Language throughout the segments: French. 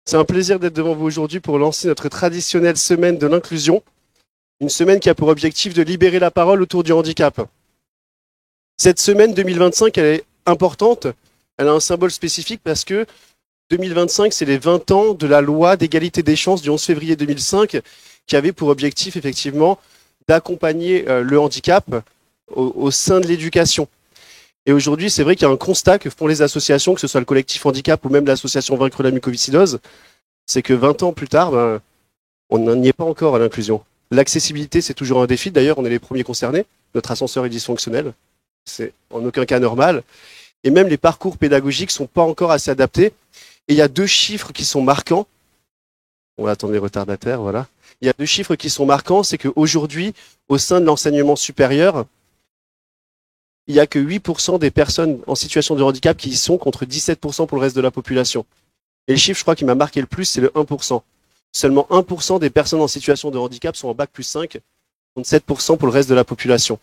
C'est un plaisir d'être devant vous aujourd'hui pour lancer notre traditionnelle semaine de l'inclusion, une semaine qui a pour objectif de libérer la parole autour du handicap. Cette semaine 2025, elle est importante, elle a un symbole spécifique parce que 2025, c'est les 20 ans de la loi d'égalité des chances du 11 février 2005 qui avait pour objectif effectivement d'accompagner le handicap au sein de l'éducation. Et aujourd'hui, c'est vrai qu'il y a un constat que font les associations, que ce soit le collectif handicap ou même l'association Vaincre la mucoviscidose, c'est que 20 ans plus tard, on n'y est pas encore à l'inclusion. L'accessibilité, c'est toujours un défi. D'ailleurs, on est les premiers concernés. Notre ascenseur est dysfonctionnel. C'est en aucun cas normal. Et même les parcours pédagogiques sont pas encore assez adaptés. Et il y a deux chiffres qui sont marquants. On va attendre les retardataires, voilà. Il y a deux chiffres qui sont marquants, c'est qu'aujourd'hui, au sein de l'enseignement supérieur, il n'y a que 8% des personnes en situation de handicap qui y sont, contre 17% pour le reste de la population. Et le chiffre, je crois, qui m'a marqué le plus, c'est le 1%. Seulement 1% des personnes en situation de handicap sont en bac plus 5, contre 7% pour le reste de la population.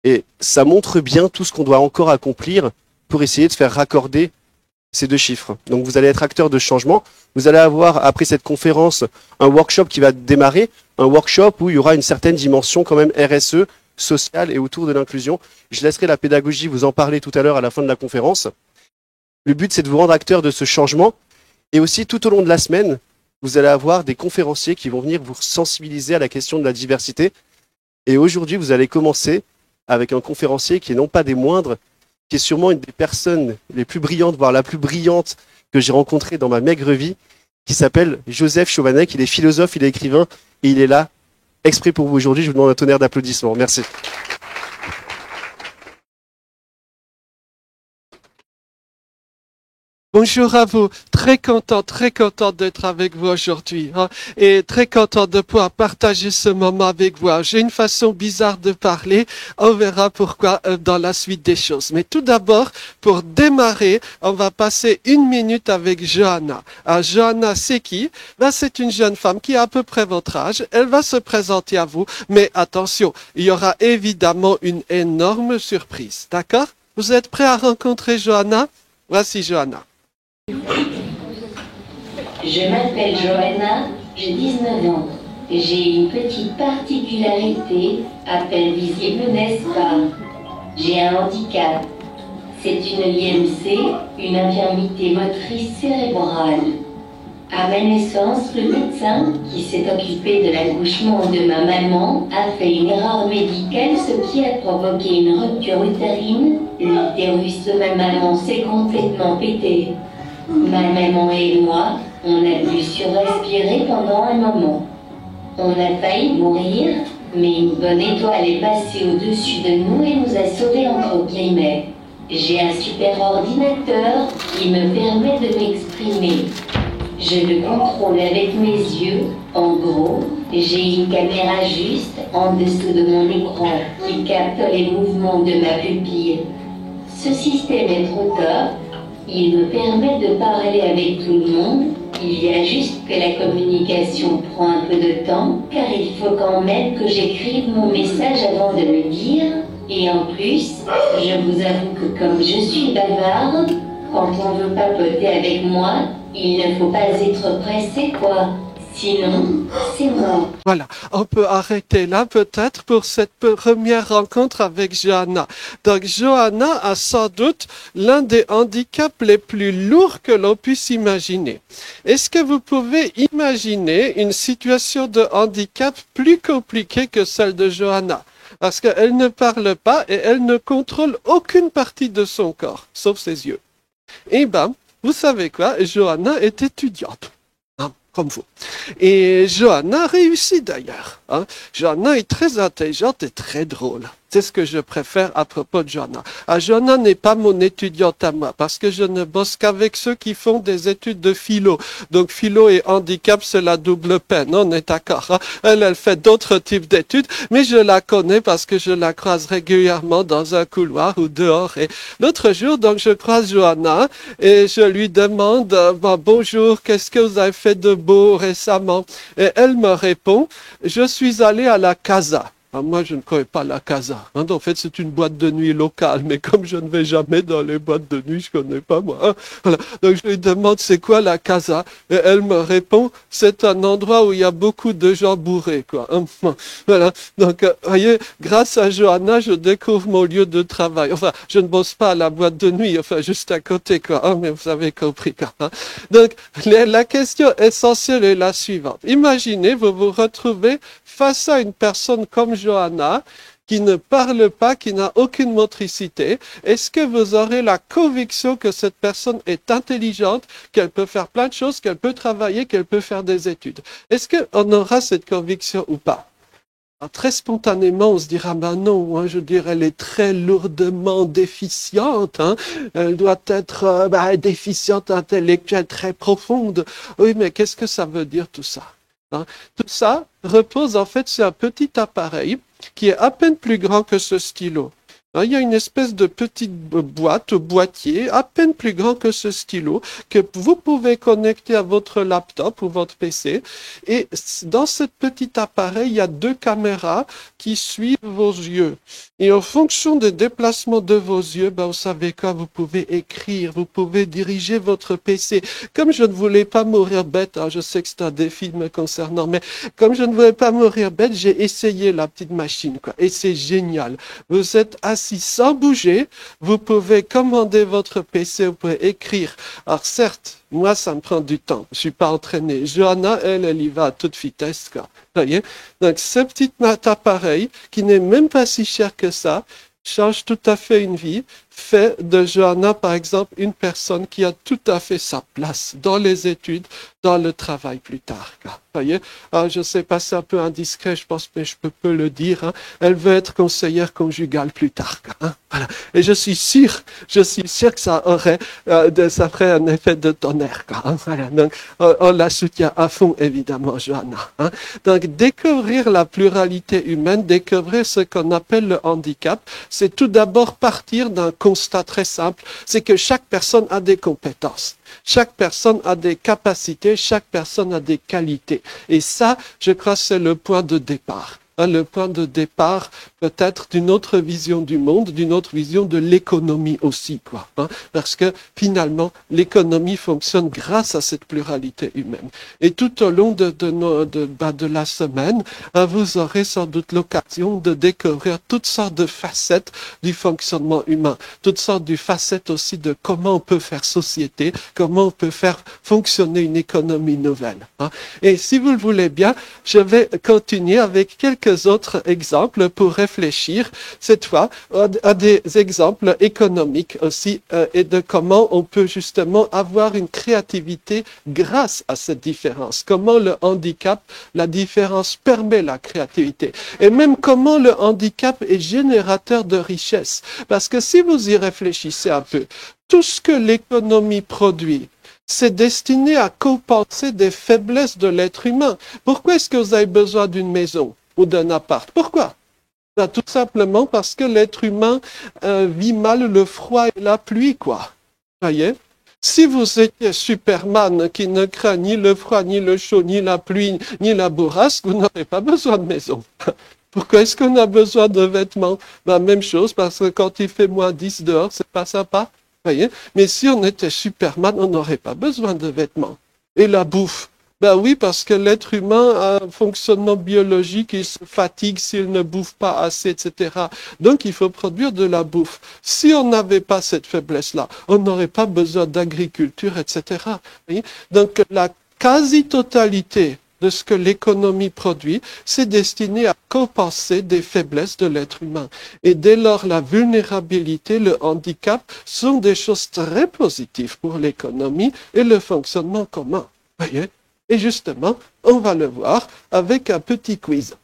Et ça montre bien tout ce qu'on doit encore accomplir pour essayer de faire raccorder ces deux chiffres. Donc vous allez être acteur de changement. Vous allez avoir, après cette conférence, un workshop qui va démarrer, un workshop où il y aura une certaine dimension quand même RSE, sociale et autour de l'inclusion. Je laisserai la pédagogie vous en parler tout à l'heure à la fin de la conférence. Le but, c'est de vous rendre acteur de ce changement. Et aussi, tout au long de la semaine, vous allez avoir des conférenciers qui vont venir vous sensibiliser à la question de la diversité. Et aujourd'hui, vous allez commencer avec un conférencier qui est non pas des moindres, qui est sûrement une des personnes les plus brillantes, voire la plus brillante que j'ai rencontrée dans ma maigre vie, qui s'appelle Joseph Chovanec. Il est philosophe, il est écrivain, et il est là exprès pour vous aujourd'hui. Je vous demande un tonnerre d'applaudissements. Merci. Bonjour à vous, très content d'être avec vous aujourd'hui et très content de pouvoir partager ce moment avec vous. J'ai une façon bizarre de parler, on verra pourquoi dans la suite des choses. Mais tout d'abord, pour démarrer, on va passer 1 minute avec Johanna. Johanna, c'est qui? C'est une jeune femme qui a à peu près votre âge. Elle va se présenter à vous, mais attention, il y aura évidemment une énorme surprise, d'accord? Vous êtes prêts à rencontrer Johanna? Voici Johanna. Je m'appelle Johanna, j'ai 19 ans. J'ai une petite particularité, à peine visible, n'est-ce pas? J'ai un handicap. C'est une IMC, une infirmité motrice cérébrale. À ma naissance, le médecin, qui s'est occupé de l'accouchement de ma maman, a fait une erreur médicale, ce qui a provoqué une rupture utérine. L'utérus de ma maman s'est complètement pété. Ma maman et moi, on a dû surrespirer pendant un moment. On a failli mourir, mais une bonne étoile est passée au-dessus de nous et nous a sauvés entre guillemets. J'ai un super ordinateur qui me permet de m'exprimer. Je le contrôle avec mes yeux. En gros, j'ai une caméra juste en dessous de mon écran qui capte les mouvements de ma pupille. Ce système est trop top. Il me permet de parler avec tout le monde. Il y a juste que la communication prend un peu de temps, car il faut quand même que j'écrive mon message avant de le dire. Et en plus, je vous avoue que comme je suis bavarde, quand on veut papoter avec moi, il ne faut pas être pressé, quoi. Sinon, c'est mort. Voilà, on peut arrêter là peut-être pour cette première rencontre avec Johanna. Donc Johanna a sans doute l'un des handicaps les plus lourds que l'on puisse imaginer. Est-ce que vous pouvez imaginer une situation de handicap plus compliquée que celle de Johanna? Parce qu'elle ne parle pas et elle ne contrôle aucune partie de son corps, sauf ses yeux. Eh ben, vous savez quoi, Johanna est étudiante. Comme vous. Et Johanna réussit d'ailleurs. Johanna est très intelligente et très drôle. C'est ce que je préfère à propos de Johanna. Johanna n'est pas mon étudiante à moi, parce que je ne bosse qu'avec ceux qui font des études de philo. Donc philo et handicap, c'est la double peine, on est d'accord. Elle fait d'autres types d'études, mais je la connais parce que je la croise régulièrement dans un couloir ou dehors. Et l'autre jour, donc, je croise Johanna et je lui demande bonjour, qu'est-ce que vous avez fait de beau récemment? Et elle me répond, je suis allée à la casa. Ah, moi, je ne connais pas la Casa. Hein. En fait, c'est une boîte de nuit locale, mais comme je ne vais jamais dans les boîtes de nuit, je ne connais pas, moi. Hein. Voilà. Donc, je lui demande, c'est quoi la Casa? Et elle me répond, c'est un endroit où il y a beaucoup de gens bourrés, quoi. Hein. Voilà. Donc, voyez, grâce à Johanna, je découvre mon lieu de travail. Enfin, je ne bosse pas à la boîte de nuit, enfin, juste à côté, quoi. Hein, mais vous avez compris, quoi. Hein. Donc, la question essentielle est la suivante. Imaginez, vous vous retrouvez face à une personne comme Johanna, qui ne parle pas, qui n'a aucune motricité. Est-ce que vous aurez la conviction que cette personne est intelligente, qu'elle peut faire plein de choses, qu'elle peut travailler, qu'elle peut faire des études? Est-ce qu'on aura cette conviction ou pas? Alors, très spontanément, on se dira, ben non, hein, je dirais, elle est très lourdement déficiente, hein. Elle doit être déficiente intellectuelle très profonde. Oui, mais qu'est-ce que ça veut dire tout ça? Hein? Tout ça repose en fait sur un petit appareil qui est à peine plus grand que ce stylo. Hein, il y a une espèce de petite boîtier, à peine plus grand que ce stylo, que vous pouvez connecter à votre laptop ou votre PC. Et dans ce petit appareil, il y a deux caméras qui suivent vos yeux. Et en fonction des déplacements de vos yeux, vous savez quoi, vous pouvez écrire, vous pouvez diriger votre PC. Comme je ne voulais pas mourir bête, hein, je sais que c'est un défi me concernant, mais comme je ne voulais pas mourir bête, j'ai essayé la petite machine, quoi. Et c'est génial. Vous êtes assis sans bouger, vous pouvez commander votre PC, vous pouvez écrire. Alors certes, moi ça me prend du temps, je suis pas entraîné. Johanna, elle y va à toute vitesse, quoi. Vous voyez? Donc ce petit appareil, qui n'est même pas si cher que ça, change tout à fait une vie, fait de Johanna, par exemple, une personne qui a tout à fait sa place dans les études, dans le travail plus tard. Vous voyez? Alors, je sais pas, c'est un peu indiscret, je pense, mais je peux le dire. Hein. Elle veut être conseillère conjugale plus tard. Hein. Voilà. Et je suis sûr que ça ferait un effet de tonnerre. Quoi, hein. Voilà. Donc, on la soutient à fond, évidemment, Johanna. Hein. Donc, découvrir la pluralité humaine, découvrir ce qu'on appelle le handicap, c'est tout d'abord partir d'un constat très simple, c'est que chaque personne a des compétences. Chaque personne a des capacités, chaque personne a des qualités. Et ça, je crois, c'est le point de départ. Le point de départ peut-être d'une autre vision du monde, d'une autre vision de l'économie aussi, quoi. Hein, parce que finalement, l'économie fonctionne grâce à cette pluralité humaine. Et tout au long de la semaine, vous aurez sans doute l'occasion de découvrir toutes sortes de facettes du fonctionnement humain, toutes sortes de facettes aussi de comment on peut faire société, comment on peut faire fonctionner une économie nouvelle. Hein. Et si vous le voulez bien, je vais continuer avec quelques autres exemples pour réfléchir, cette fois, à des exemples économiques aussi et de comment on peut justement avoir une créativité grâce à cette différence. Comment le handicap, la différence permet la créativité. Et même comment le handicap est générateur de richesse. Parce que si vous y réfléchissez un peu, tout ce que l'économie produit, c'est destiné à compenser des faiblesses de l'être humain. Pourquoi est-ce que vous avez besoin d'une maison ou d'un appart? Pourquoi? Ben, tout simplement parce que l'être humain vit mal le froid et la pluie, quoi. Voyez? Si vous étiez Superman qui ne craint ni le froid, ni le chaud, ni la pluie, ni la bourrasque, vous n'aurez pas besoin de maison. Pourquoi est-ce qu'on a besoin de vêtements? Ben, même chose, parce que quand il fait moins 10 dehors, c'est pas sympa. Voyez? Mais si on était Superman, on n'aurait pas besoin de vêtements. Et la bouffe? Ben oui, parce que l'être humain a un fonctionnement biologique, il se fatigue s'il ne bouffe pas assez, etc. Donc il faut produire de la bouffe. Si on n'avait pas cette faiblesse-là, on n'aurait pas besoin d'agriculture, etc. Voyez? Donc la quasi-totalité de ce que l'économie produit, c'est destiné à compenser des faiblesses de l'être humain. Et dès lors, la vulnérabilité, le handicap sont des choses très positives pour l'économie et le fonctionnement commun. Voyez? Et justement, on va le voir avec un petit quiz.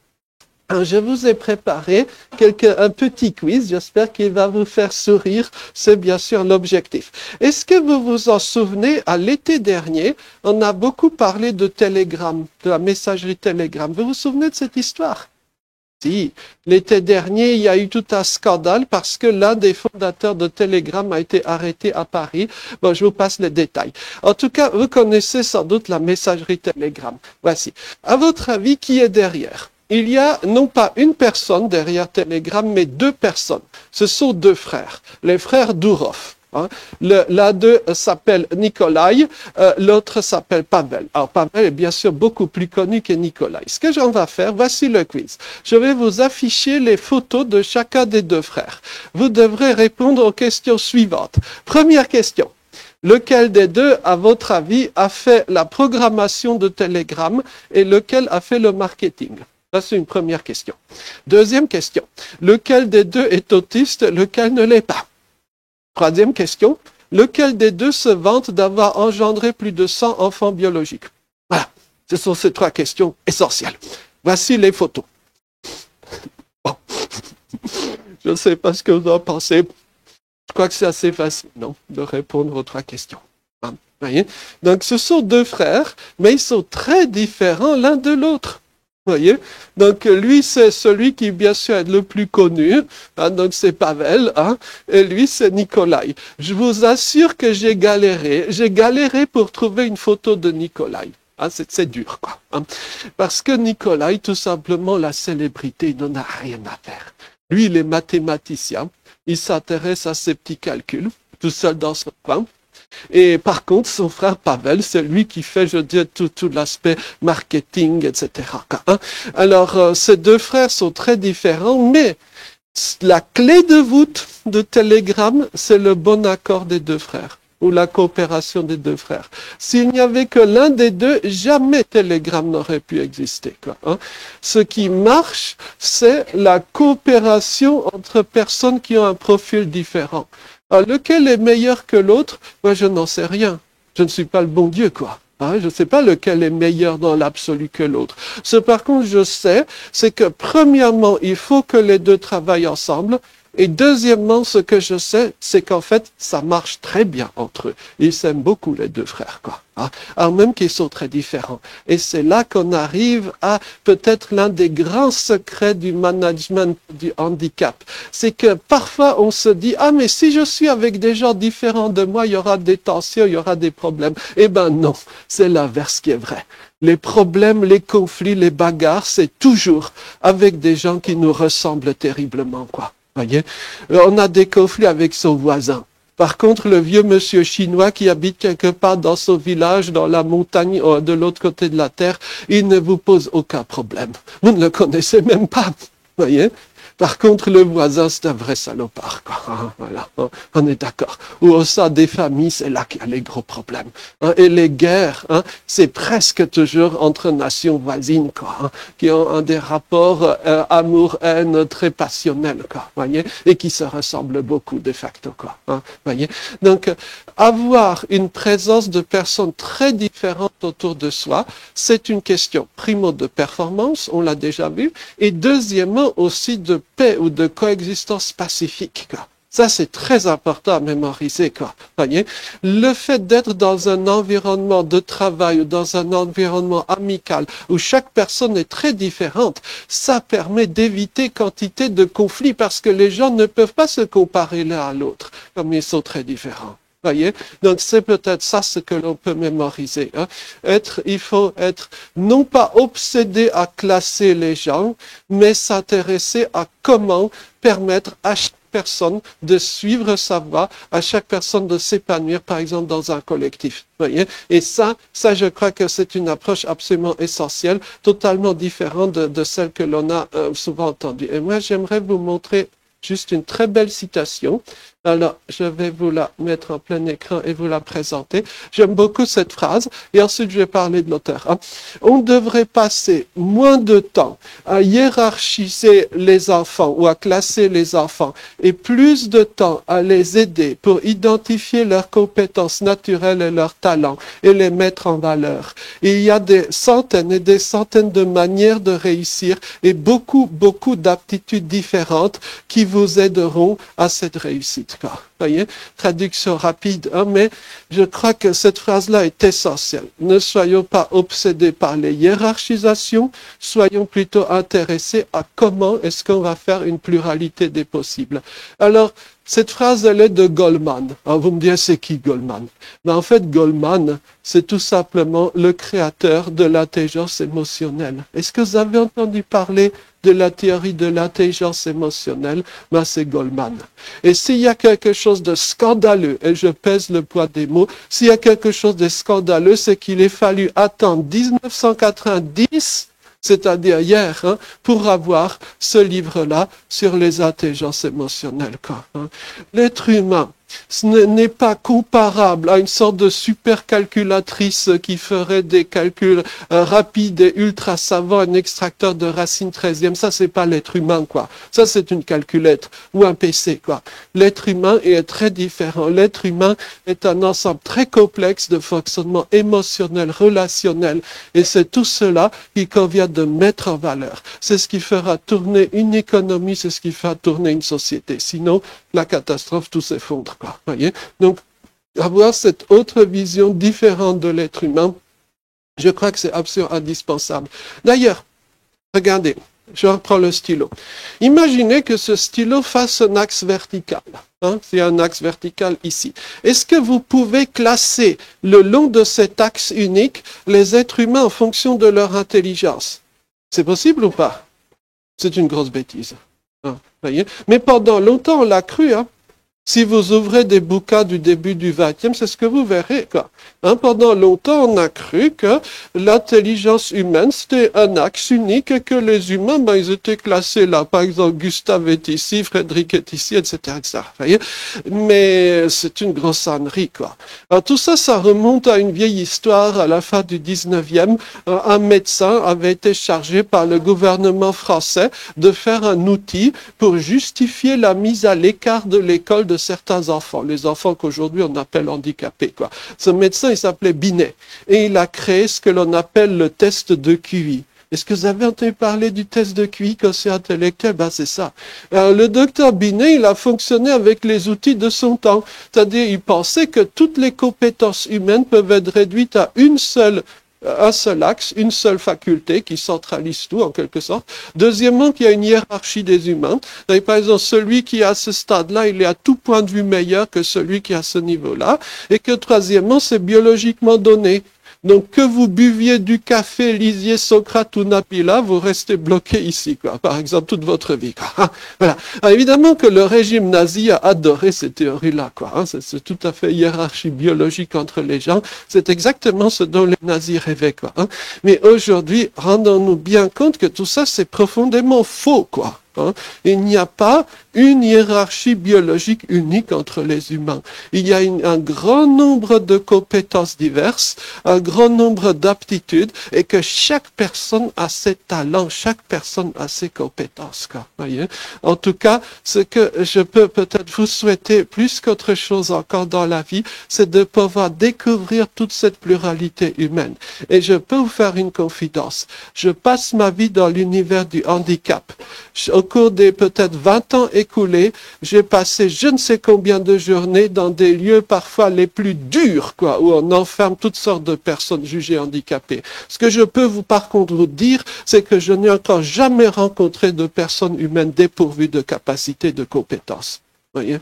Alors, je vous ai préparé un petit quiz, j'espère qu'il va vous faire sourire, c'est bien sûr l'objectif. Est-ce que vous vous en souvenez, à l'été dernier, on a beaucoup parlé de Telegram, de la messagerie Telegram. Vous vous souvenez de cette histoire? Si, l'été dernier, il y a eu tout un scandale parce que l'un des fondateurs de Telegram a été arrêté à Paris. Bon, je vous passe les détails. En tout cas, vous connaissez sans doute la messagerie Telegram. Voici. À votre avis, qui est derrière? il y a non pas une personne derrière Telegram, mais deux personnes. Ce sont deux frères, les frères Durov. Hein. L'un d'eux s'appelle Nikolai, l'autre s'appelle Pavel. Alors Pavel est bien sûr beaucoup plus connu que Nikolai. Ce que j'en vais faire, voici le quiz. Je vais vous afficher les photos de chacun des deux frères. Vous devrez répondre aux questions suivantes. Première question. Lequel des deux, à votre avis, a fait la programmation de Telegram et lequel a fait le marketing? Ça, c'est une première question. Deuxième question. Lequel des deux est autiste, lequel ne l'est pas? Troisième question. Lequel des deux se vante d'avoir engendré plus de 100 enfants biologiques? Voilà. Ce sont ces trois questions essentielles. Voici les photos. Bon. Je ne sais pas ce que vous en pensez. Je crois que c'est assez facile, non, de répondre aux trois questions. Hein, voyez? Donc, ce sont deux frères, mais ils sont très différents l'un de l'autre. Voyez? Donc, lui, c'est celui qui, bien sûr, est le plus connu. Hein, donc, c'est Pavel. Hein, et lui, c'est Nikolai. Je vous assure que j'ai galéré. J'ai galéré pour trouver une photo de Nikolai. Hein, c'est dur, quoi. Hein, parce que Nikolai, tout simplement, la célébrité, il n'en a rien à faire. Lui, il est mathématicien. Il s'intéresse à ses petits calculs, tout seul dans son coin. Et par contre, son frère Pavel, c'est lui qui fait, je veux dire, tout l'aspect marketing, etc. Hein? Alors, ces deux frères sont très différents, mais la clé de voûte de Telegram, c'est le bon accord des deux frères, ou la coopération des deux frères. S'il n'y avait que l'un des deux, jamais Telegram n'aurait pu exister. Quoi, hein? Ce qui marche, c'est la coopération entre personnes qui ont un profil différent. Alors, lequel est meilleur que l'autre? Moi, je n'en sais rien. Je ne suis pas le bon Dieu, quoi. Hein, je ne sais pas lequel est meilleur dans l'absolu que l'autre. Ce, par contre, je sais, c'est que premièrement, il faut que les deux travaillent ensemble. Et deuxièmement, ce que je sais, c'est qu'en fait, ça marche très bien entre eux. Ils s'aiment beaucoup, les deux frères, quoi. Hein? Alors même qu'ils sont très différents. Et c'est là qu'on arrive à peut-être l'un des grands secrets du management du handicap. C'est que parfois, on se dit, ah, mais si je suis avec des gens différents de moi, il y aura des tensions, il y aura des problèmes. Eh ben non, c'est l'inverse qui est vrai. Les problèmes, les conflits, les bagarres, c'est toujours avec des gens qui nous ressemblent terriblement, quoi. Voyez, on a des conflits avec son voisin. Par contre, le vieux monsieur chinois qui habite quelque part dans son village, dans la montagne de l'autre côté de la terre, il ne vous pose aucun problème. Vous ne le connaissez même pas. Voyez. Par contre, le voisin, c'est un vrai salopard, quoi. Hein, voilà, on est d'accord. Ou au sein des familles, c'est là qu'il y a les gros problèmes. Hein, et les guerres, hein, c'est presque toujours entre nations voisines, quoi, hein, qui ont des rapports amour-haine très passionnels, quoi, voyez, et qui se ressemblent beaucoup de facto, quoi. Hein, voyez. Donc, avoir une présence de personnes très différentes autour de soi, c'est une question, primo, de performance, on l'a déjà vu, et deuxièmement aussi de paix ou de coexistence pacifique, quoi. Ça, c'est très important à mémoriser, quoi. Voyez, le fait d'être dans un environnement de travail ou dans un environnement amical où chaque personne est très différente, ça permet d'éviter quantité de conflits parce que les gens ne peuvent pas se comparer l'un à l'autre comme ils sont très différents. Voyez, donc c'est peut-être ça ce que l'on peut mémoriser. Hein. Il faut être non pas obsédé à classer les gens, mais s'intéresser à comment permettre à chaque personne de suivre sa voie, à chaque personne de s'épanouir, par exemple, dans un collectif. Voyez, et ça, je crois que c'est une approche absolument essentielle, totalement différente de celle que l'on a souvent entendue. Et moi, j'aimerais vous montrer juste une très belle citation. Alors, je vais vous la mettre en plein écran et vous la présenter. J'aime beaucoup cette phrase et ensuite je vais parler de l'auteur. Hein. On devrait passer moins de temps à hiérarchiser les enfants ou à classer les enfants et plus de temps à les aider pour identifier leurs compétences naturelles et leurs talents et les mettre en valeur. Et il y a des centaines et des centaines de manières de réussir et beaucoup d'aptitudes différentes qui vous aideront à cette réussite. Voyez, traduction rapide, hein, mais je crois que cette phrase-là est essentielle. Ne soyons pas obsédés par les hiérarchisations, soyons plutôt intéressés à comment est-ce qu'on va faire une pluralité des possibles. Alors, Cette phrase, elle est de Goleman. Alors vous me direz, c'est qui Goleman? Mais en fait, Goleman, c'est tout simplement le créateur de l'intelligence émotionnelle. Est-ce que vous avez entendu parler de la théorie de l'intelligence émotionnelle? Ben, c'est Goleman. Et s'il y a quelque chose de scandaleux, et je pèse le poids des mots, s'il y a quelque chose de scandaleux, c'est qu'il ait fallu attendre 1990, c'est-à-dire hier, pour avoir ce livre-là sur les intelligences émotionnelles. L'être humain, ce n'est pas comparable à une sorte de supercalculatrice qui ferait des calculs rapides et ultra savants, un extracteur de racine 13e. Ça, c'est pas l'être humain, quoi. Ça, c'est une calculette ou un PC, quoi. L'être humain est très différent. L'être humain est un ensemble très complexe de fonctionnement émotionnel, relationnel. Et c'est tout cela qu'il convient de mettre en valeur. C'est ce qui fera tourner une économie, c'est ce qui fera tourner une société. Sinon, la catastrophe, tout s'effondre. Voyez? Donc, avoir cette autre vision différente de l'être humain, je crois que c'est absolument indispensable. D'ailleurs, regardez, je reprends le stylo. Imaginez que ce stylo fasse un axe vertical. C'est un axe vertical ici. Est-ce que vous pouvez classer le long de cet axe unique les êtres humains en fonction de leur intelligence? C'est possible ou pas? C'est une grosse bêtise. Voyez? Mais pendant longtemps, on l'a cru. Si vous ouvrez des bouquins du début du XXe, c'est ce que vous verrez. Pendant longtemps, on a cru que l'intelligence humaine, c'était un axe unique et que les humains, ils étaient classés là. Par exemple, Gustave est ici, Frédéric est ici, etc. Voyez? Mais c'est une grossanerie, quoi. Alors, tout ça, ça remonte à une vieille histoire à la fin du 19e. Un médecin avait été chargé par le gouvernement français de faire un outil pour justifier la mise à l'écart de l'école de certains enfants, les enfants qu'aujourd'hui on appelle handicapés, quoi. Ce médecin, il s'appelait Binet, et il a créé ce que l'on appelle le test de QI. Est-ce que vous avez entendu parler du test de QI quotient intellectuel? C'est ça. Alors, le docteur Binet, il a fonctionné avec les outils de son temps. C'est-à-dire, il pensait que toutes les compétences humaines peuvent être réduites à un seul axe, une seule faculté qui centralise tout en quelque sorte. Deuxièmement, qu'il y a une hiérarchie des humains. Par exemple, celui qui est à ce stade-là, il est à tout point de vue meilleur que celui qui est à ce niveau-là. Et que troisièmement, c'est biologiquement donné. Donc, que vous buviez du café, lisiez Socrate ou Napila, vous restez bloqué ici, quoi. Par exemple, toute votre vie, quoi. Voilà. Alors, évidemment que le régime nazi a adoré ces théories-là, quoi. C'est tout à fait hiérarchie biologique entre les gens. C'est exactement ce dont les nazis rêvaient, quoi. Mais aujourd'hui, rendons-nous bien compte que tout ça, c'est profondément faux, quoi. Il n'y a pas une hiérarchie biologique unique entre les humains. Il y a un grand nombre de compétences diverses, un grand nombre d'aptitudes, et que chaque personne a ses talents, chaque personne a ses compétences. Voyez? En tout cas, ce que je peux peut-être vous souhaiter plus qu'autre chose encore dans la vie, c'est de pouvoir découvrir toute cette pluralité humaine. Et je peux vous faire une confidence. Je passe ma vie dans l'univers du handicap. Au cours des peut-être 20 ans écoulés, j'ai passé je ne sais combien de journées dans des lieux parfois les plus durs, quoi, où on enferme toutes sortes de personnes jugées handicapées. Ce que je peux par contre vous dire, c'est que je n'ai encore jamais rencontré de personnes humaines dépourvues de capacités, de compétences. Voyez?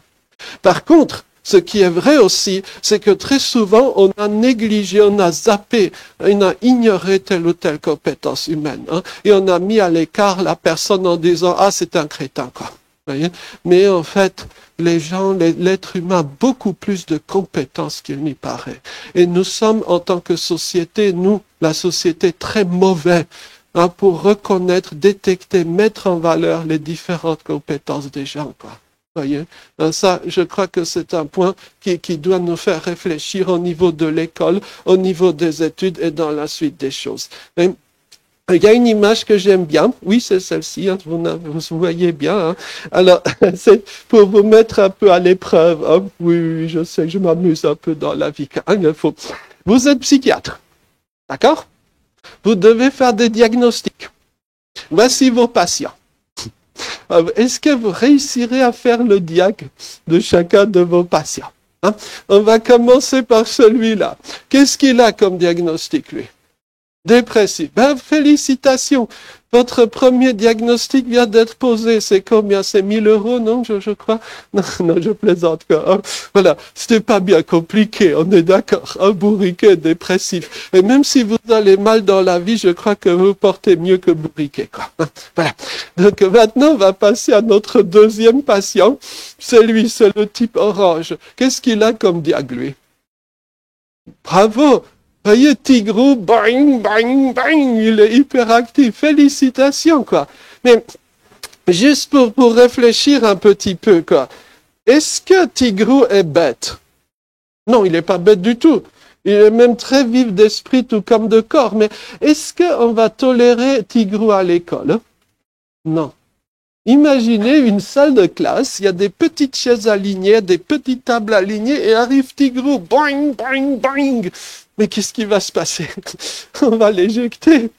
Par contre, ce qui est vrai aussi, c'est que très souvent, on a négligé, on a zappé, on a ignoré telle ou telle compétence humaine, et on a mis à l'écart la personne en disant « Ah, c'est un crétin, quoi. » Mais en fait, l'être humain a beaucoup plus de compétences qu'il n'y paraît. Et nous sommes, en tant que société, la société, très mauvais pour reconnaître, détecter, mettre en valeur les différentes compétences des gens, quoi. Voyez, ça, je crois que c'est un point qui doit nous faire réfléchir au niveau de l'école, au niveau des études et dans la suite des choses. Et il y a une image que j'aime bien. Oui, c'est celle-ci. Vous voyez bien. Alors, c'est pour vous mettre un peu à l'épreuve. Oui, je sais que je m'amuse un peu dans la vie. Vous êtes psychiatre, d'accord? Vous devez faire des diagnostics. Voici vos patients. Est-ce que vous réussirez à faire le diag de chacun de vos patients? On va commencer par celui-là. Qu'est-ce qu'il a comme diagnostic, lui? Dépressif. Ben, félicitations. Votre premier diagnostic vient d'être posé. C'est combien? C'est 1000 euros, non, je crois? Non, non, je plaisante, quoi. Hein. Voilà. C'était pas bien compliqué. On est d'accord. Un bourriquet dépressif. Et même si vous allez mal dans la vie, je crois que vous portez mieux que bourriquet, quoi. Hein. Voilà. Donc, maintenant, on va passer à notre deuxième patient. C'est lui, c'est le type orange. Qu'est-ce qu'il a comme diag, lui? Bravo! Voyez, Tigrou, bang, bang, bang, il est hyperactif. Félicitations, quoi. Mais, juste pour réfléchir un petit peu, quoi. Est-ce que Tigrou est bête? Non, il n'est pas bête du tout. Il est même très vif d'esprit, tout comme de corps. Mais est-ce qu'on va tolérer Tigrou à l'école? Non. Imaginez une salle de classe, il y a des petites chaises alignées, des petites tables alignées, et arrive Tigrou, boing, boing, boing. Mais qu'est-ce qui va se passer? On va l'éjecter.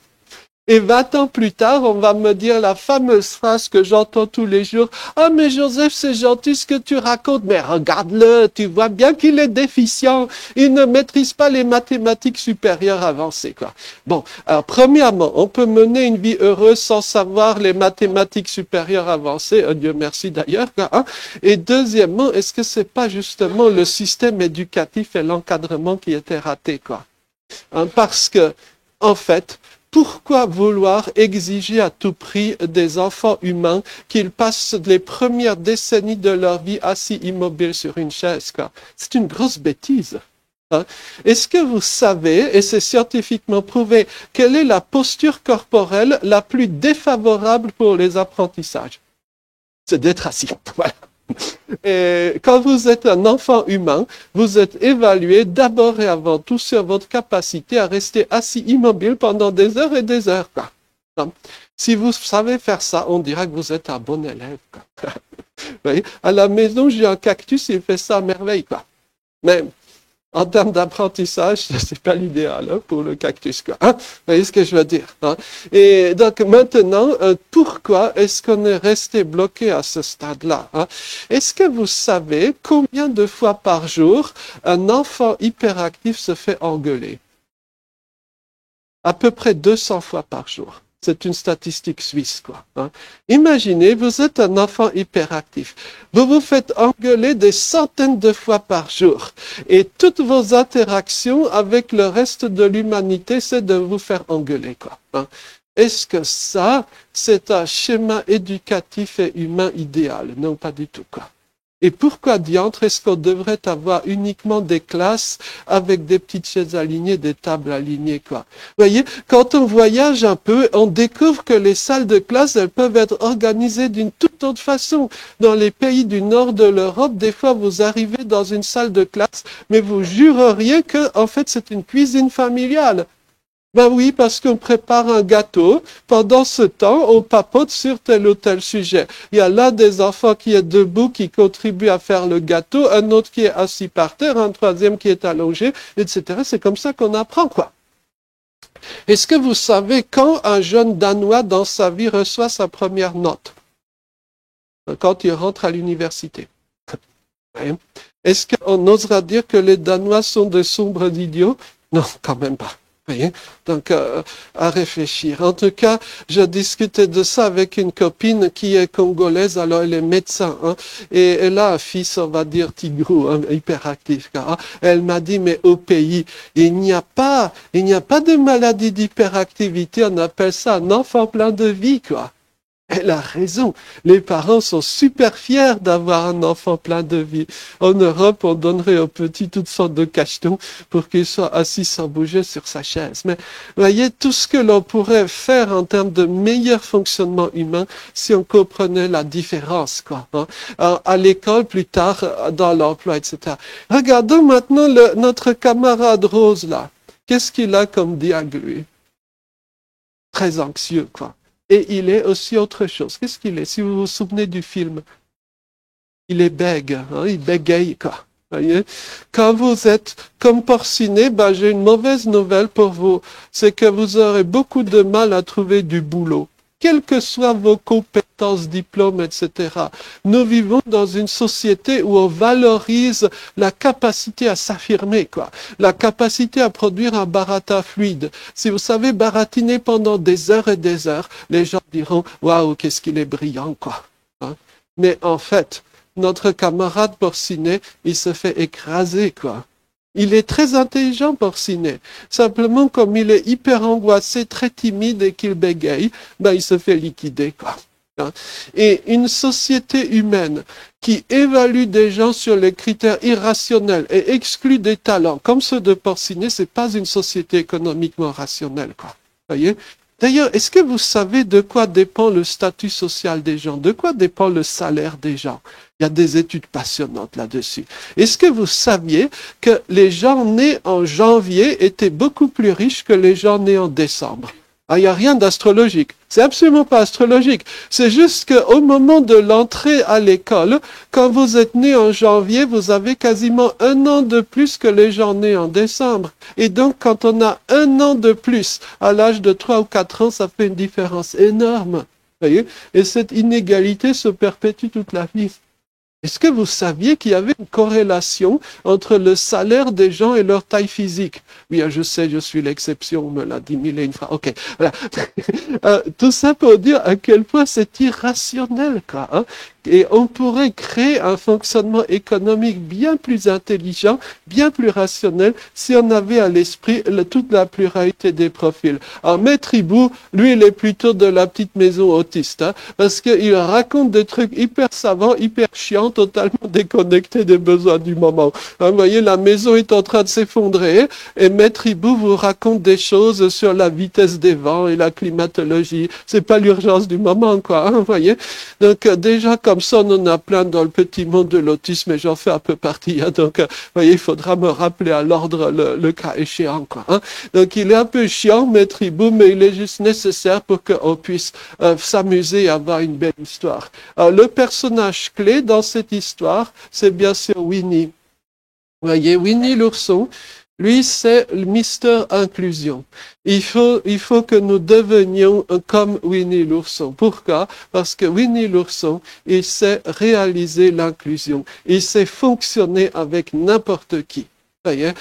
Et 20 ans plus tard, on va me dire la fameuse phrase que j'entends tous les jours. « Ah, mais Joseph, c'est gentil ce que tu racontes, mais regarde-le, tu vois bien qu'il est déficient. Il ne maîtrise pas les mathématiques supérieures avancées. » quoi. Bon, alors premièrement, on peut mener une vie heureuse sans savoir les mathématiques supérieures avancées, Dieu merci d'ailleurs. Hein. Et deuxièmement, est-ce que c'est pas justement le système éducatif et l'encadrement qui étaient ratés, quoi? Hein, parce que, en fait, pourquoi vouloir exiger à tout prix des enfants humains qu'ils passent les premières décennies de leur vie assis immobiles sur une chaise, quoi? C'est une grosse bêtise. Hein? Est-ce que vous savez, et c'est scientifiquement prouvé, quelle est la posture corporelle la plus défavorable pour les apprentissages? C'est d'être assis. Voilà. Et quand vous êtes un enfant humain, vous êtes évalué d'abord et avant tout sur votre capacité à rester assis immobile pendant des heures et des heures. Quoi. Si vous savez faire ça, on dira que vous êtes un bon élève. Quoi. Vous voyez, à la maison, j'ai un cactus, il fait ça à merveille. Quoi. Mais en termes d'apprentissage, c'est pas l'idéal hein, pour le cactus. Quoi. Hein? Vous voyez ce que je veux dire? Hein? Et donc maintenant, pourquoi est-ce qu'on est resté bloqué à ce stade-là? Hein? Est-ce que vous savez combien de fois par jour un enfant hyperactif se fait engueuler? À peu près 200 fois par jour. C'est une statistique suisse, quoi. Hein. Imaginez, vous êtes un enfant hyperactif. Vous vous faites engueuler des centaines de fois par jour. Et toutes vos interactions avec le reste de l'humanité, c'est de vous faire engueuler, quoi. Hein. Est-ce que ça, c'est un schéma éducatif et humain idéal? Non, pas du tout, quoi. Et pourquoi diantre est-ce qu'on devrait avoir uniquement des classes avec des petites chaises alignées, des tables alignées, quoi? Vous voyez, quand on voyage un peu, on découvre que les salles de classe, elles peuvent être organisées d'une toute autre façon. Dans les pays du nord de l'Europe, des fois, vous arrivez dans une salle de classe, mais vous jureriez que, en fait, c'est une cuisine familiale. Ben oui, parce qu'on prépare un gâteau. Pendant ce temps, on papote sur tel ou tel sujet. Il y a l'un des enfants qui est debout, qui contribue à faire le gâteau, un autre qui est assis par terre, un troisième qui est allongé, etc. C'est comme ça qu'on apprend, quoi. Est-ce que vous savez quand un jeune Danois dans sa vie reçoit sa première note? Quand il rentre à l'université. Est-ce qu'on osera dire que les Danois sont de sombres idiots? Non, quand même pas. Voyez? Donc, à réfléchir. En tout cas, je discutais de ça avec une copine qui est congolaise, alors elle est médecin, hein, et elle a un fils, on va dire, Tigrou, hein, hyperactif. Hein. Elle m'a dit, mais au pays, il n'y a pas de maladie d'hyperactivité, on appelle ça un enfant plein de vie, quoi. Elle a raison. Les parents sont super fiers d'avoir un enfant plein de vie. En Europe, on donnerait aux petits toutes sortes de cachetons pour qu'il soit assis sans bouger sur sa chaise. Mais voyez, tout ce que l'on pourrait faire en termes de meilleur fonctionnement humain si on comprenait la différence, quoi. Hein. À l'école, plus tard, dans l'emploi, etc. Regardons maintenant notre camarade Rose, là. Qu'est-ce qu'il a comme diag, lui? Très anxieux, quoi. Et il est aussi autre chose. Qu'est-ce qu'il est? Si vous vous souvenez du film, il est bègue, hein, il bégaye, quoi. Voyez? Quand vous êtes comme Porcinet, ben, j'ai une mauvaise nouvelle pour vous. C'est que vous aurez beaucoup de mal à trouver du boulot. Quelles que soient vos compétences compétences, diplômes, etc. Nous vivons dans une société où on valorise la capacité à s'affirmer, quoi. La capacité à produire un baratin fluide. Si vous savez baratiner pendant des heures et des heures, les gens diront « Waouh, qu'est-ce qu'il est brillant, quoi. » Mais en fait, notre camarade Porcinet, il se fait écraser, quoi. Il est très intelligent, Porcinet. Simplement, comme il est hyper angoissé, très timide et qu'il bégaye, ben, il se fait liquider, quoi. Et une société humaine qui évalue des gens sur les critères irrationnels et exclut des talents comme ceux de Porcinet, c'est pas une société économiquement rationnelle, quoi. Voyez? D'ailleurs, est-ce que vous savez de quoi dépend le statut social des gens? De quoi dépend le salaire des gens? Il y a des études passionnantes là-dessus. Est-ce que vous saviez que les gens nés en janvier étaient beaucoup plus riches que les gens nés en décembre? Ah, il n'y a rien d'astrologique. C'est absolument pas astrologique. C'est juste qu'au moment de l'entrée à l'école, quand vous êtes né en janvier, vous avez quasiment 1 an de plus que les gens nés en décembre. Et donc, quand on a 1 an de plus à l'âge de 3 ou 4 ans, ça fait une différence énorme. Voyez? Et cette inégalité se perpétue toute la vie. Est-ce que vous saviez qu'il y avait une corrélation entre le salaire des gens et leur taille physique? Oui, je sais, je suis l'exception, on me l'a dit 1000 et une fois. Ok, voilà. Tout ça pour dire à quel point c'est irrationnel, quoi. Hein? Et on pourrait créer un fonctionnement économique bien plus intelligent, bien plus rationnel, si on avait à l'esprit toute la pluralité des profils. Alors, Maître Hibou, lui, il est plutôt de la petite maison autiste, hein, parce qu'il raconte des trucs hyper savants, hyper chiants, totalement déconnectés des besoins du moment. Hein, vous voyez, la maison est en train de s'effondrer, et Maître Hibou vous raconte des choses sur la vitesse des vents et la climatologie. C'est pas l'urgence du moment, quoi, hein, vous voyez. Donc, déjà, comme ça, on en a plein dans le petit monde de l'autisme, et j'en fais un peu partie. Hein, donc, vous voyez, il faudra me rappeler à l'ordre le cas échéant, quoi. Hein. Donc, il est un peu chiant, Maître Hibou, mais il est juste nécessaire pour qu'on puisse s'amuser et avoir une belle histoire. Alors, le personnage clé dans cette histoire, c'est bien sûr Winnie. Vous voyez, Winnie l'ourson, lui, c'est le Mister Inclusion. Il faut que nous devenions comme Winnie l'ourson. Pourquoi? Parce que Winnie l'ourson, il sait réaliser l'inclusion. Il sait fonctionner avec n'importe qui. Voyez,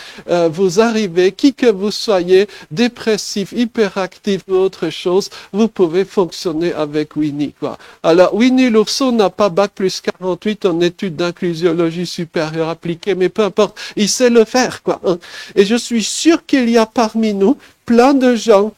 vous arrivez, qui que vous soyez, dépressif, hyperactif ou autre chose, vous pouvez fonctionner avec Winnie, quoi. Alors, Winnie l'ourson n'a pas bac plus 48 en études d'inclusiologie supérieure appliquée, mais peu importe, il sait le faire, quoi. Et je suis sûr qu'il y a parmi nous plein de gens,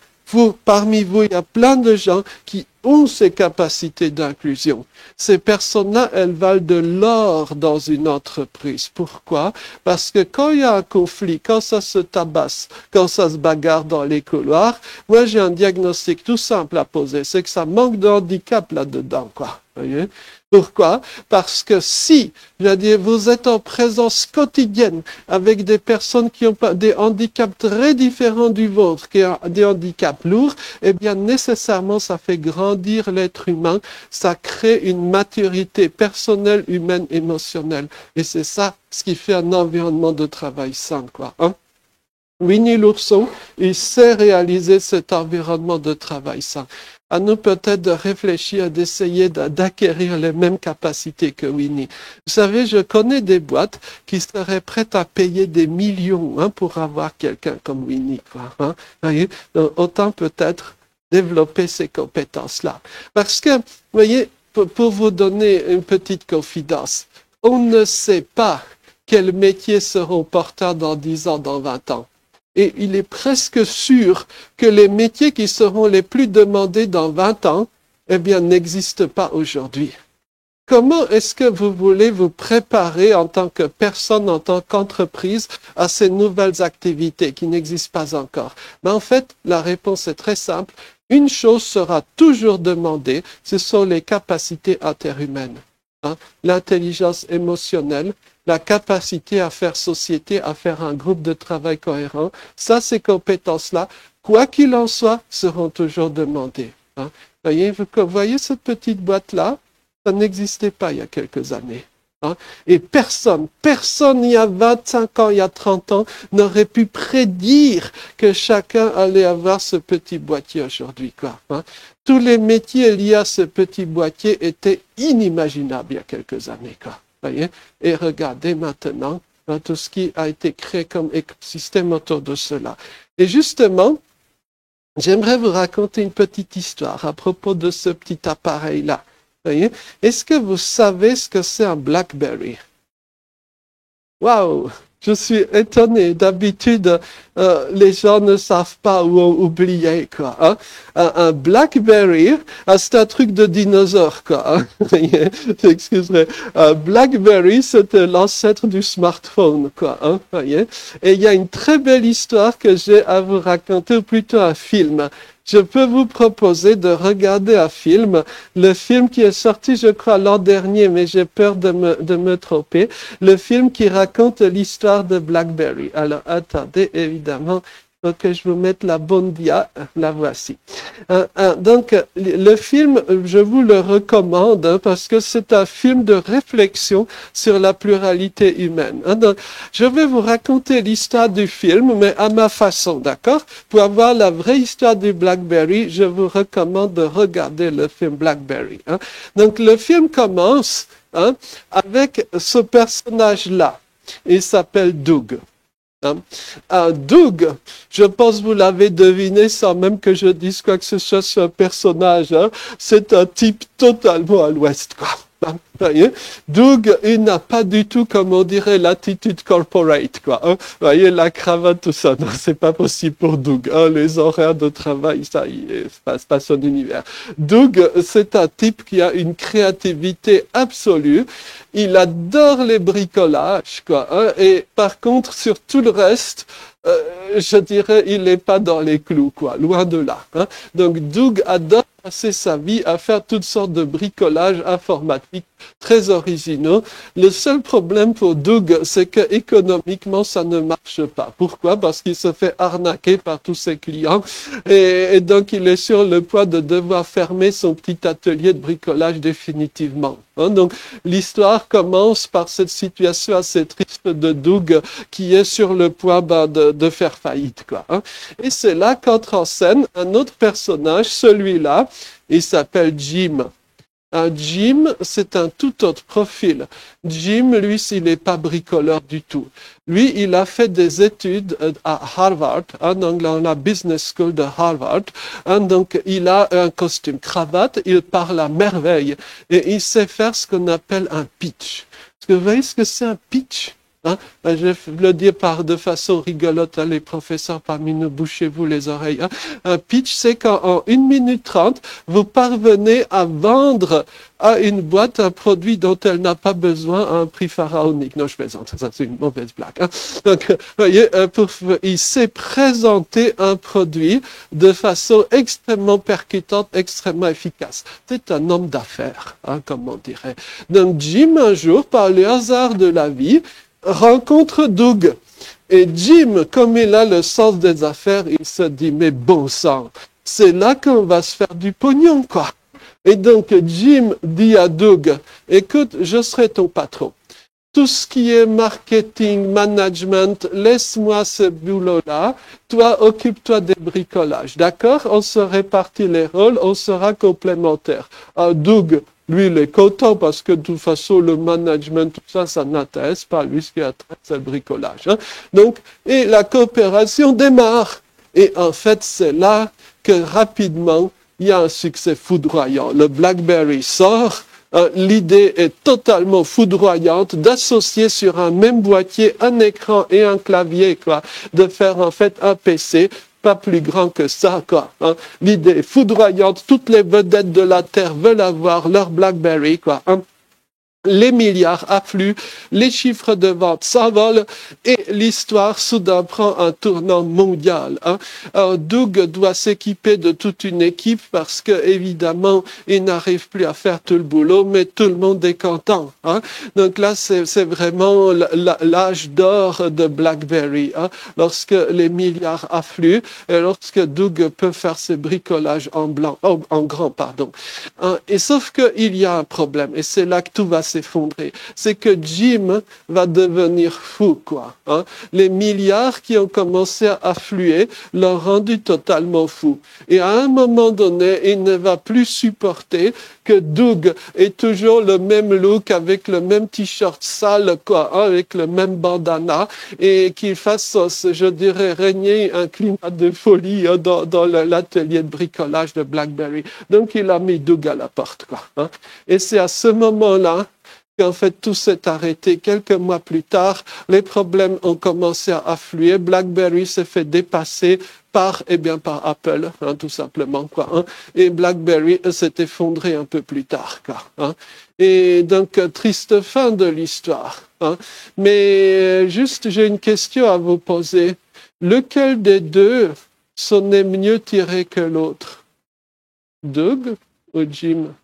parmi vous, il y a plein de gens qui ont ces capacités d'inclusion. Ces personnes-là, elles valent de l'or dans une entreprise. Pourquoi? Parce que quand il y a un conflit, quand ça se tabasse, quand ça se bagarre dans les couloirs, moi j'ai un diagnostic tout simple à poser, c'est que ça manque de handicap là-dedans, quoi. Voyez? Pourquoi? Parce que si, vous êtes en présence quotidienne avec des personnes qui ont des handicaps très différents du vôtre, qui ont des handicaps lourds, eh bien nécessairement ça fait grandir l'être humain, ça crée une maturité personnelle, humaine, émotionnelle. Et c'est ça ce qui fait un environnement de travail sain, quoi. Hein? Winnie l'ourson, il sait réaliser cet environnement de travail sain. À nous peut-être de réfléchir, d'essayer d'acquérir les mêmes capacités que Winnie. Vous savez, je connais des boîtes qui seraient prêtes à payer des millions pour avoir quelqu'un comme Winnie, quoi. Hein? Voyez? Donc, autant peut-être développer ces compétences-là. Parce que, vous voyez, pour vous donner une petite confidence, on ne sait pas quels métiers seront porteurs dans 10 ans, dans 20 ans. Et il est presque sûr que les métiers qui seront les plus demandés dans 20 ans, eh bien, n'existent pas aujourd'hui. Comment est-ce que vous voulez vous préparer en tant que personne, en tant qu'entreprise, à ces nouvelles activités qui n'existent pas encore? Mais en fait, la réponse est très simple. Une chose sera toujours demandée, ce sont les capacités interhumaines. Hein? L'intelligence émotionnelle, la capacité à faire société, à faire un groupe de travail cohérent, ça, ces compétences-là, quoi qu'il en soit, seront toujours demandées. Hein? Vous voyez cette petite boîte-là? Ça n'existait pas il y a quelques années. Hein. Et personne, il y a 25 ans, il y a 30 ans, n'aurait pu prédire que chacun allait avoir ce petit boîtier aujourd'hui, quoi. Hein. Tous les métiers liés à ce petit boîtier étaient inimaginables il y a quelques années, quoi. Voyez? Et regardez maintenant hein, tout ce qui a été créé comme écosystème autour de cela. Et justement, j'aimerais vous raconter une petite histoire à propos de ce petit appareil-là. Voyez? Est-ce que vous savez ce que c'est un BlackBerry? Waouh! Je suis étonné. D'habitude, les gens ne savent pas ou ont oublié, quoi. Hein? Un BlackBerry, c'est un truc de dinosaure, quoi. Hein? Excusez. Un BlackBerry, c'était l'ancêtre du smartphone, quoi. Hein? Voyez? Et il y a une très belle histoire que j'ai à vous raconter, ou plutôt un film. Je peux vous proposer de regarder un film, le film qui est sorti, je crois, l'an dernier, mais j'ai peur de me tromper, le film qui raconte l'histoire de BlackBerry. Alors, attendez, évidemment, il faut que je vous mette la bonne dia, la voici. Donc, le film, je vous le recommande hein, parce que c'est un film de réflexion sur la pluralité humaine. Hein. Donc, je vais vous raconter l'histoire du film, mais à ma façon, d'accord? Pour avoir la vraie histoire du BlackBerry, je vous recommande de regarder le film BlackBerry. Hein. Donc, le film commence hein, avec ce personnage-là. Il s'appelle Doug. Doug, je pense que vous l'avez deviné sans même que je dise quoi que ce soit sur un personnage. Hein. C'est un type totalement à l'ouest, quoi. Doug, il n'a pas du tout, comme on dirait, l'attitude corporate, quoi. Hein. Vous voyez, la cravate, tout ça, non, c'est pas possible pour Doug. Hein. Les horaires de travail, ça, il passe pas son univers. Doug, c'est un type qui a une créativité absolue. Il adore les bricolages, quoi. Hein. Et par contre, sur tout le reste, je dirais, il n'est pas dans les clous, quoi. Loin de là. Hein. Donc, Doug adore passer sa vie à faire toutes sortes de bricolages informatiques très originaux. Le seul problème pour Doug, c'est que économiquement, ça ne marche pas. Pourquoi? Parce qu'il se fait arnaquer par tous ses clients et donc il est sur le point de devoir fermer son petit atelier de bricolage définitivement. Hein, donc l'histoire commence par cette situation assez triste de Doug qui est sur le point de faire faillite, quoi. Hein. Et c'est là qu'entre en scène un autre personnage, celui-là, il s'appelle Jim. Jim, c'est un tout autre profil. Jim, lui, il n'est pas bricoleur du tout. Lui, il a fait des études à Harvard, hein, dans la Business School de Harvard. Hein, donc, il a un costume cravate, il parle à merveille et il sait faire ce qu'on appelle un pitch. Est-ce que vous voyez ce que c'est un pitch? Hein? Je vais le dire de façon rigolote, hein, les professeurs parmi nous, bouchez-vous les oreilles. Hein? Un pitch, c'est quand en 1 minute 30, vous parvenez à vendre à une boîte un produit dont elle n'a pas besoin à un prix pharaonique. Non, je plaisante, ça c'est une mauvaise blague. Hein? Donc, vous voyez, il sait présenter un produit de façon extrêmement percutante, extrêmement efficace. C'est un homme d'affaires, hein, comme on dirait. Donc, Jim, un jour, par le hasard de la vie, rencontre Doug. Et Jim, comme il a le sens des affaires, il se dit, mais bon sang, c'est là qu'on va se faire du pognon, quoi. Et donc, Jim dit à Doug, écoute, je serai ton patron. Tout ce qui est marketing, management, laisse-moi ce boulot-là. Toi, occupe-toi des bricolages. D'accord? On se répartit les rôles, on sera complémentaires. Doug, lui, il est content parce que de toute façon, le management, tout ça, ça n'intéresse pas. Lui, ce qui intéresse, c'est le bricolage. Hein. Donc, et la coopération démarre. Et en fait, c'est là que rapidement, il y a un succès foudroyant. Le BlackBerry sort. L'idée est totalement foudroyante d'associer sur un même boîtier un écran et un clavier, quoi, de faire en fait un PC pas plus grand que ça, quoi. Hein. L'idée est foudroyante, toutes les vedettes de la Terre veulent avoir leur BlackBerry, quoi. Hein. Les milliards affluent, les chiffres de vente s'envolent et l'histoire soudain prend un tournant mondial. Hein. Alors, Doug doit s'équiper de toute une équipe parce que évidemment il n'arrive plus à faire tout le boulot, mais tout le monde est content. Hein. Donc là, c'est vraiment l'âge d'or de BlackBerry. Hein. Lorsque les milliards affluent et lorsque Doug peut faire ses bricolages en grand, pardon. Hein. Et sauf qu'il y a un problème et c'est là que tout va s'effondrer. C'est que Jim va devenir fou, quoi. Hein. Les milliards qui ont commencé à affluer l'ont rendu totalement fou. Et à un moment donné, il ne va plus supporter que Doug ait toujours le même look avec le même t-shirt sale, quoi, hein, avec le même bandana, et qu'il fasse, je dirais, régner un climat de folie hein, dans l'atelier de bricolage de BlackBerry. Donc, il a mis Doug à la porte, quoi. Hein. Et c'est à ce moment-là qu'en fait tout s'est arrêté. Quelques mois plus tard, les problèmes ont commencé à affluer. BlackBerry s'est fait dépasser par Apple, hein, tout simplement, quoi. Hein. Et BlackBerry s'est effondré un peu plus tard, quoi. Hein. Et donc, triste fin de l'histoire. Hein. Mais juste, j'ai une question à vous poser. Lequel des deux sonnait mieux tiré que l'autre? Doug ou Jim?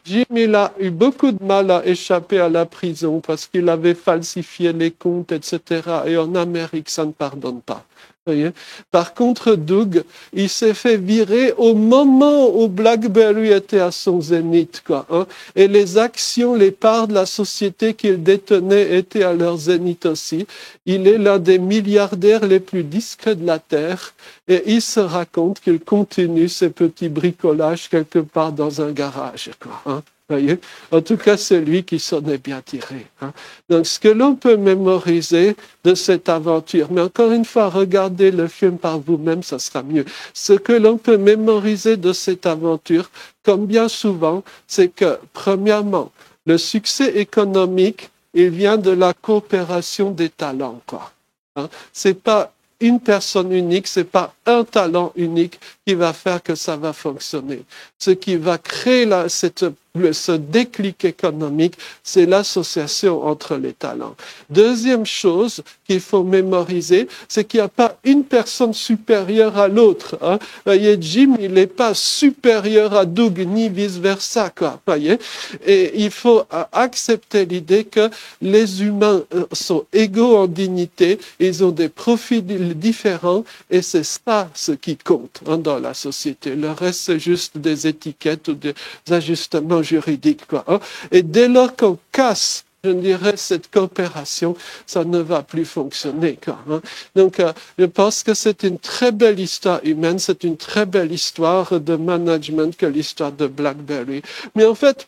Jim, il a eu beaucoup de mal à échapper à la prison parce qu'il avait falsifié les comptes, etc. Et en Amérique, ça ne pardonne pas. Voyez. Par contre, Doug, il s'est fait virer au moment où BlackBerry était à son zénith, quoi. Hein. Et les actions, les parts de la société qu'il détenait étaient à leur zénith aussi. Il est l'un des milliardaires les plus discrets de la Terre. Et il se raconte qu'il continue ses petits bricolages quelque part dans un garage, quoi. Hein. Voyez. En tout cas, c'est lui qui s'en est bien tiré. Hein. Donc, ce que l'on peut mémoriser de cette aventure, mais encore une fois, regardez le film par vous-même, ça sera mieux. Ce que l'on peut mémoriser de cette aventure, comme bien souvent, c'est que, premièrement, le succès économique, il vient de la coopération des talents, quoi. Hein. C'est pas une personne unique, c'est pas un talent unique qui va faire que ça va fonctionner. Ce qui va créer ce déclic économique, c'est l'association entre les talents. Deuxième chose qu'il faut mémoriser, c'est qu'il n'y a pas une personne supérieure à l'autre. Hein. Voyez, Jim, il n'est pas supérieur à Doug, ni vice-versa, quoi. Voyez. Et il faut accepter l'idée que les humains sont égaux en dignité, ils ont des profils différents, et c'est ça ce qui compte hein, dans la société. Le reste, c'est juste des étiquettes ou des ajustements juridiques, quoi. Hein. Et dès lors qu'on casse, je dirais, cette coopération, ça ne va plus fonctionner, quoi. Hein. Donc, je pense que c'est une très belle histoire humaine, c'est une très belle histoire de management que l'histoire de BlackBerry. Mais en fait,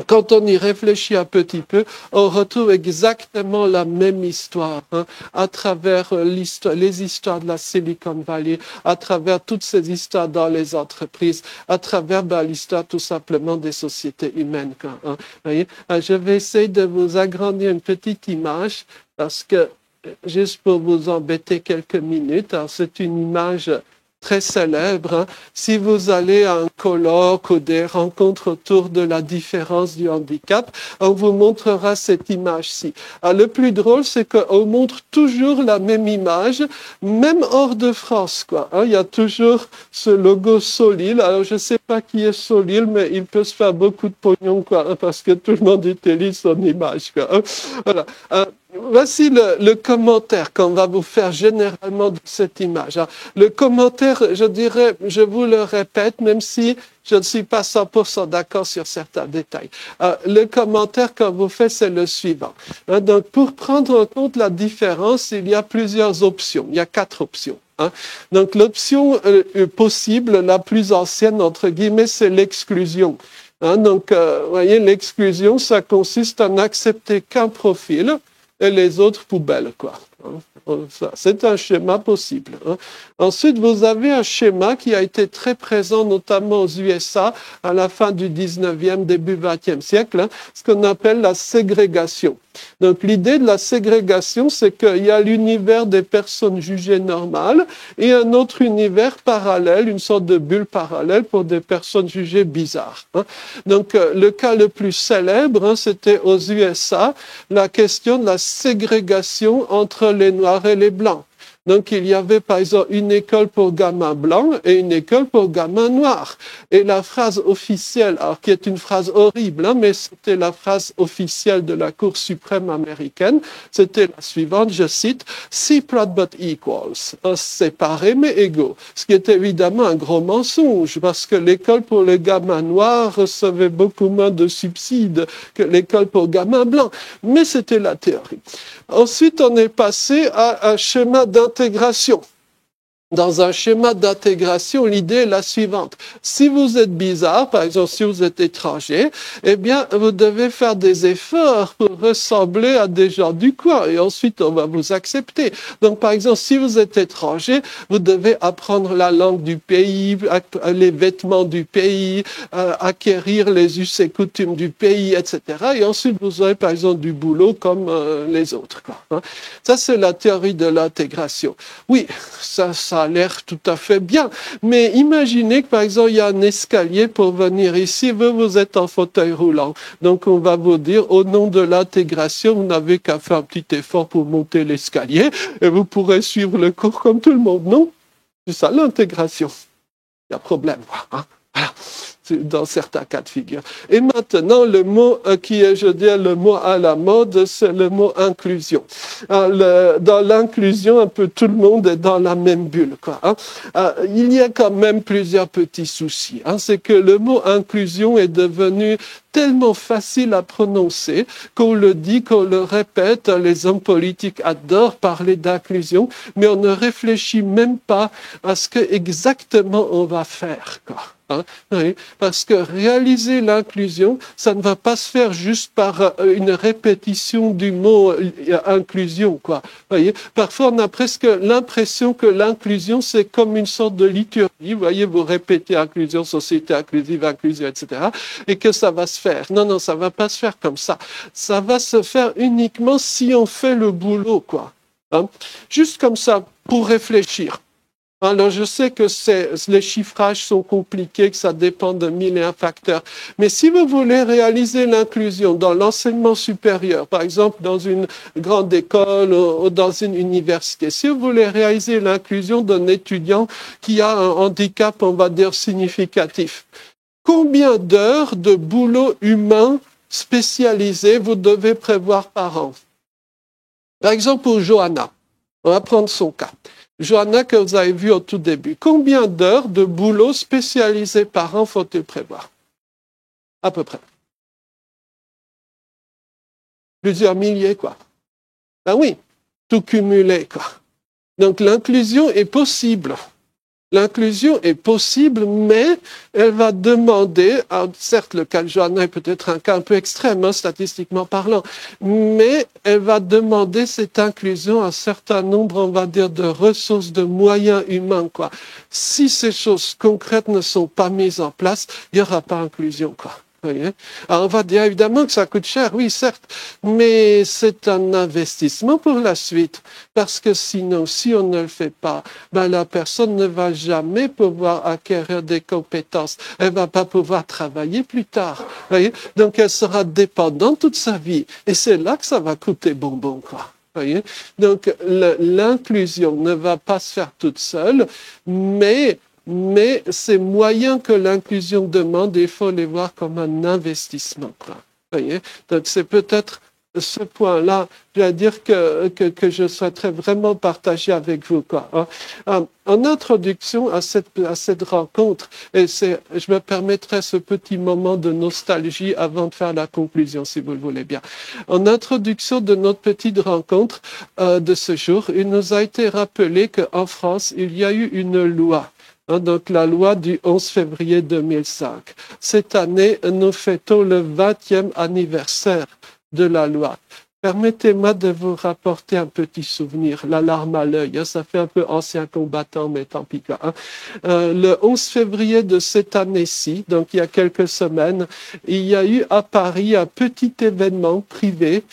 quand on y réfléchit un petit peu, on retrouve exactement la même histoire hein, à travers les histoires de la Silicon Valley, à travers toutes ces histoires dans les entreprises, à travers l'histoire tout simplement des sociétés humaines. Quoi, hein. Voyez, je vais essayer de vous agrandir une petite image parce que, juste pour vous embêter quelques minutes, c'est une image très célèbre. Hein. Si vous allez à un colloque ou des rencontres autour de la différence du handicap, on vous montrera cette image-ci. Alors, le plus drôle, c'est qu'on montre toujours la même image, même hors de France, quoi. Hein. Il y a toujours ce logo Solil. Alors, je ne sais pas qui est Solil, mais il peut se faire beaucoup de pognon, quoi, hein, parce que tout le monde utilise son image, quoi. Hein. Voilà. Voici le commentaire qu'on va vous faire généralement de cette image. Alors, le commentaire, je dirais, je vous le répète, même si je ne suis pas 100% d'accord sur certains détails. Le commentaire qu'on vous fait, c'est le suivant. Donc, pour prendre en compte la différence, il y a plusieurs options. Il y a 4 options. Hein. Donc, l'option possible, la plus ancienne, entre guillemets, c'est l'exclusion. Hein. Donc, vous voyez, l'exclusion, ça consiste à n'accepter qu'un profil et les autres poubelles, quoi. C'est un schéma possible. Hein. Ensuite, vous avez un schéma qui a été très présent, notamment aux USA, à la fin du 19e, début 20e siècle, hein, ce qu'on appelle la ségrégation. Donc, l'idée de la ségrégation, c'est qu'il y a l'univers des personnes jugées normales et un autre univers parallèle, une sorte de bulle parallèle pour des personnes jugées bizarres. Hein. Donc, le cas le plus célèbre, hein, c'était aux USA, la question de la ségrégation entre les Noirs et les Blancs. Donc, il y avait, par exemple, une école pour gamins blancs et une école pour gamins noirs. Et la phrase officielle, alors qui est une phrase horrible, hein, mais c'était la phrase officielle de la Cour suprême américaine, c'était la suivante, je cite, « Separate but equals », séparés mais égaux. Ce qui est évidemment un gros mensonge, parce que l'école pour les gamins noirs recevait beaucoup moins de subsides que l'école pour gamins blancs. Mais c'était la théorie. Ensuite, on est passé à un schéma d'intégration. Dans un schéma d'intégration, l'idée est la suivante. Si vous êtes bizarre, par exemple, si vous êtes étranger, eh bien, vous devez faire des efforts pour ressembler à des gens du coin et ensuite on va vous accepter. Donc, par exemple, si vous êtes étranger, vous devez apprendre la langue du pays, les vêtements du pays, acquérir les us et coutumes du pays, etc. Et ensuite, vous aurez, par exemple, du boulot comme les autres, quoi. Ça, c'est la théorie de l'intégration. Oui, ça a l'air tout à fait bien. Mais imaginez que, par exemple, il y a un escalier pour venir ici, vous êtes en fauteuil roulant. Donc, on va vous dire, au nom de l'intégration, vous n'avez qu'à faire un petit effort pour monter l'escalier et vous pourrez suivre le cours comme tout le monde. Non? C'est ça, l'intégration. Il y a problème, quoi. Hein? Voilà. Dans certains cas de figure. Et maintenant, le mot qui est, je dirais, le mot à la mode, c'est le mot inclusion. Dans l'inclusion, un peu tout le monde est dans la même bulle, quoi. Hein. Il y a quand même plusieurs petits soucis. Hein. C'est que le mot inclusion est devenu tellement facile à prononcer qu'on le dit, qu'on le répète. Les hommes politiques adorent parler d'inclusion, mais on ne réfléchit même pas à ce que exactement on va faire, quoi. Hein? Oui, parce que réaliser l'inclusion, ça ne va pas se faire juste par une répétition du mot inclusion, quoi. Voyez, parfois on a presque l'impression que l'inclusion c'est comme une sorte de liturgie. Vous voyez, vous répétez inclusion, société inclusive, inclusion, etc. Et que ça va se faire. Non, ça va pas se faire comme ça. Ça va se faire uniquement si on fait le boulot, quoi. Hein? Juste comme ça, pour réfléchir. Alors, je sais que les chiffrages sont compliqués, que ça dépend de 1001 facteurs. Mais si vous voulez réaliser l'inclusion dans l'enseignement supérieur, par exemple dans une grande école ou dans une université, si vous voulez réaliser l'inclusion d'un étudiant qui a un handicap, on va dire, significatif, combien d'heures de boulot humain spécialisé vous devez prévoir par an? Par exemple, pour Johanna, on va prendre son cas. Johanna, que vous avez vu au tout début, combien d'heures de boulot spécialisé par an faut-il prévoir? À peu près. Plusieurs milliers, quoi. Ben oui, tout cumulé, quoi. Donc l'inclusion est possible. L'inclusion est possible, mais elle va demander, certes le cas de Johanna est peut-être un cas un peu extrême, hein, statistiquement parlant, mais elle va demander cette inclusion à un certain nombre, on va dire, de ressources, de moyens humains, quoi. Si ces choses concrètes ne sont pas mises en place, il n'y aura pas inclusion, quoi. Alors on va dire évidemment que ça coûte cher, oui certes, mais c'est un investissement pour la suite, parce que sinon, si on ne le fait pas, la personne ne va jamais pouvoir acquérir des compétences, elle va pas pouvoir travailler plus tard, voyez. Donc elle sera dépendante toute sa vie, et c'est là que ça va coûter bonbon, quoi. Voyez. Donc l'inclusion ne va pas se faire toute seule, mais ces moyens que l'inclusion demande, il faut les voir comme un investissement, quoi. Voyez? Donc c'est peut-être ce point-là, je vais dire que je souhaiterais vraiment partager avec vous, quoi. En introduction à cette rencontre, et je me permettrai ce petit moment de nostalgie avant de faire la conclusion, si vous le voulez bien. En introduction de notre petite rencontre de ce jour, il nous a été rappelé qu'en France, il y a eu une loi. Donc la loi du 11 février 2005. Cette année, nous fêtons le 20e anniversaire de la loi. Permettez-moi de vous rapporter un petit souvenir, la larme à l'œil. Ça fait un peu ancien combattant, mais tant pis. Le 11 février de cette année-ci, donc il y a quelques semaines, il y a eu à Paris un petit événement privé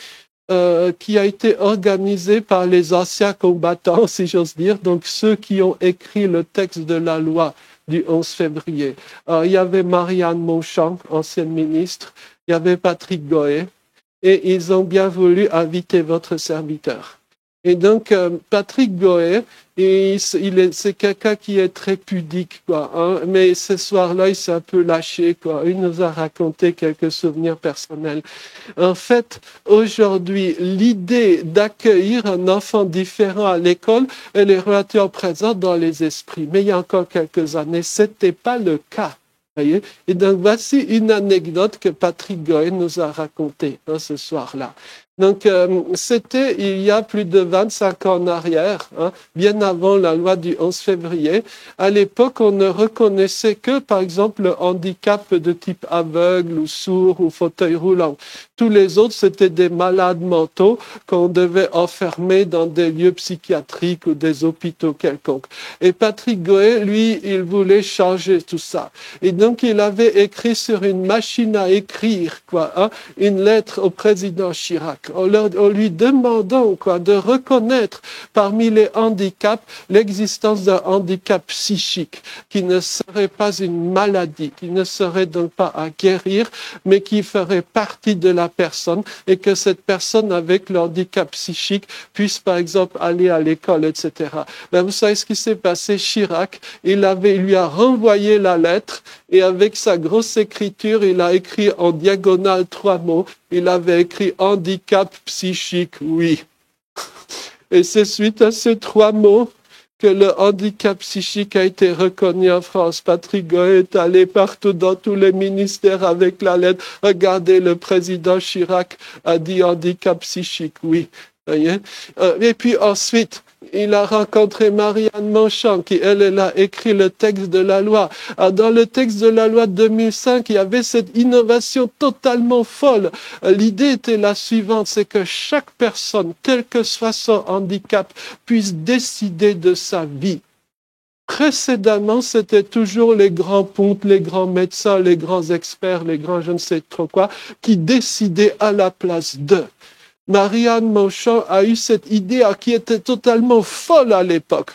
qui a été organisé par les anciens combattants, si j'ose dire, donc ceux qui ont écrit le texte de la loi du 11 février. Il y avait Marianne Monchamp, ancienne ministre, il y avait Patrick Goët, et ils ont bien voulu inviter votre serviteur. Et donc, Patrick Goet, c'est quelqu'un qui est très pudique, quoi. Hein, mais ce soir-là, il s'est un peu lâché, quoi. Il nous a raconté quelques souvenirs personnels. En fait, aujourd'hui, l'idée d'accueillir un enfant différent à l'école, elle est relativement présente dans les esprits. Mais il y a encore quelques années, c'était pas le cas. Voyez? Et donc, voici une anecdote que Patrick Goet nous a racontée ce soir-là. Donc, c'était il y a plus de 25 ans en arrière, bien avant la loi du 11 février. À l'époque, on ne reconnaissait que, par exemple, le handicap de type aveugle ou sourd ou fauteuil roulant. Tous les autres, c'était des malades mentaux qu'on devait enfermer dans des lieux psychiatriques ou des hôpitaux quelconques. Et Patrick Goet, lui, il voulait changer tout ça. Et donc, il avait écrit sur une machine à écrire, une lettre au président Chirac, en lui demandant de reconnaître parmi les handicaps l'existence d'un handicap psychique qui ne serait pas une maladie, qui ne serait donc pas à guérir, mais qui ferait partie de la personne et que cette personne avec le handicap psychique puisse par exemple aller à l'école, etc. Ben, vous savez ce qui s'est passé? Chirac, il lui a renvoyé la lettre et avec sa grosse écriture, il a écrit en diagonale 3 mots. Il avait écrit handicap psychique, oui. Et c'est suite à ces 3 mots que le handicap psychique a été reconnu en France. Patrick Goet est allé partout dans tous les ministères avec la lettre. Regardez, le président Chirac a dit handicap psychique, oui. Voyez? Et puis ensuite, il a rencontré Marianne Monchamp, qui, elle a écrit le texte de la loi. Alors, dans le texte de la loi de 2005, il y avait cette innovation totalement folle. L'idée était la suivante, c'est que chaque personne, quel que soit son handicap, puisse décider de sa vie. Précédemment, c'était toujours les grands pontes, les grands médecins, les grands experts, les grands je ne sais trop quoi, qui décidaient à la place d'eux. Marianne Monchamp a eu cette idée qui était totalement folle à l'époque,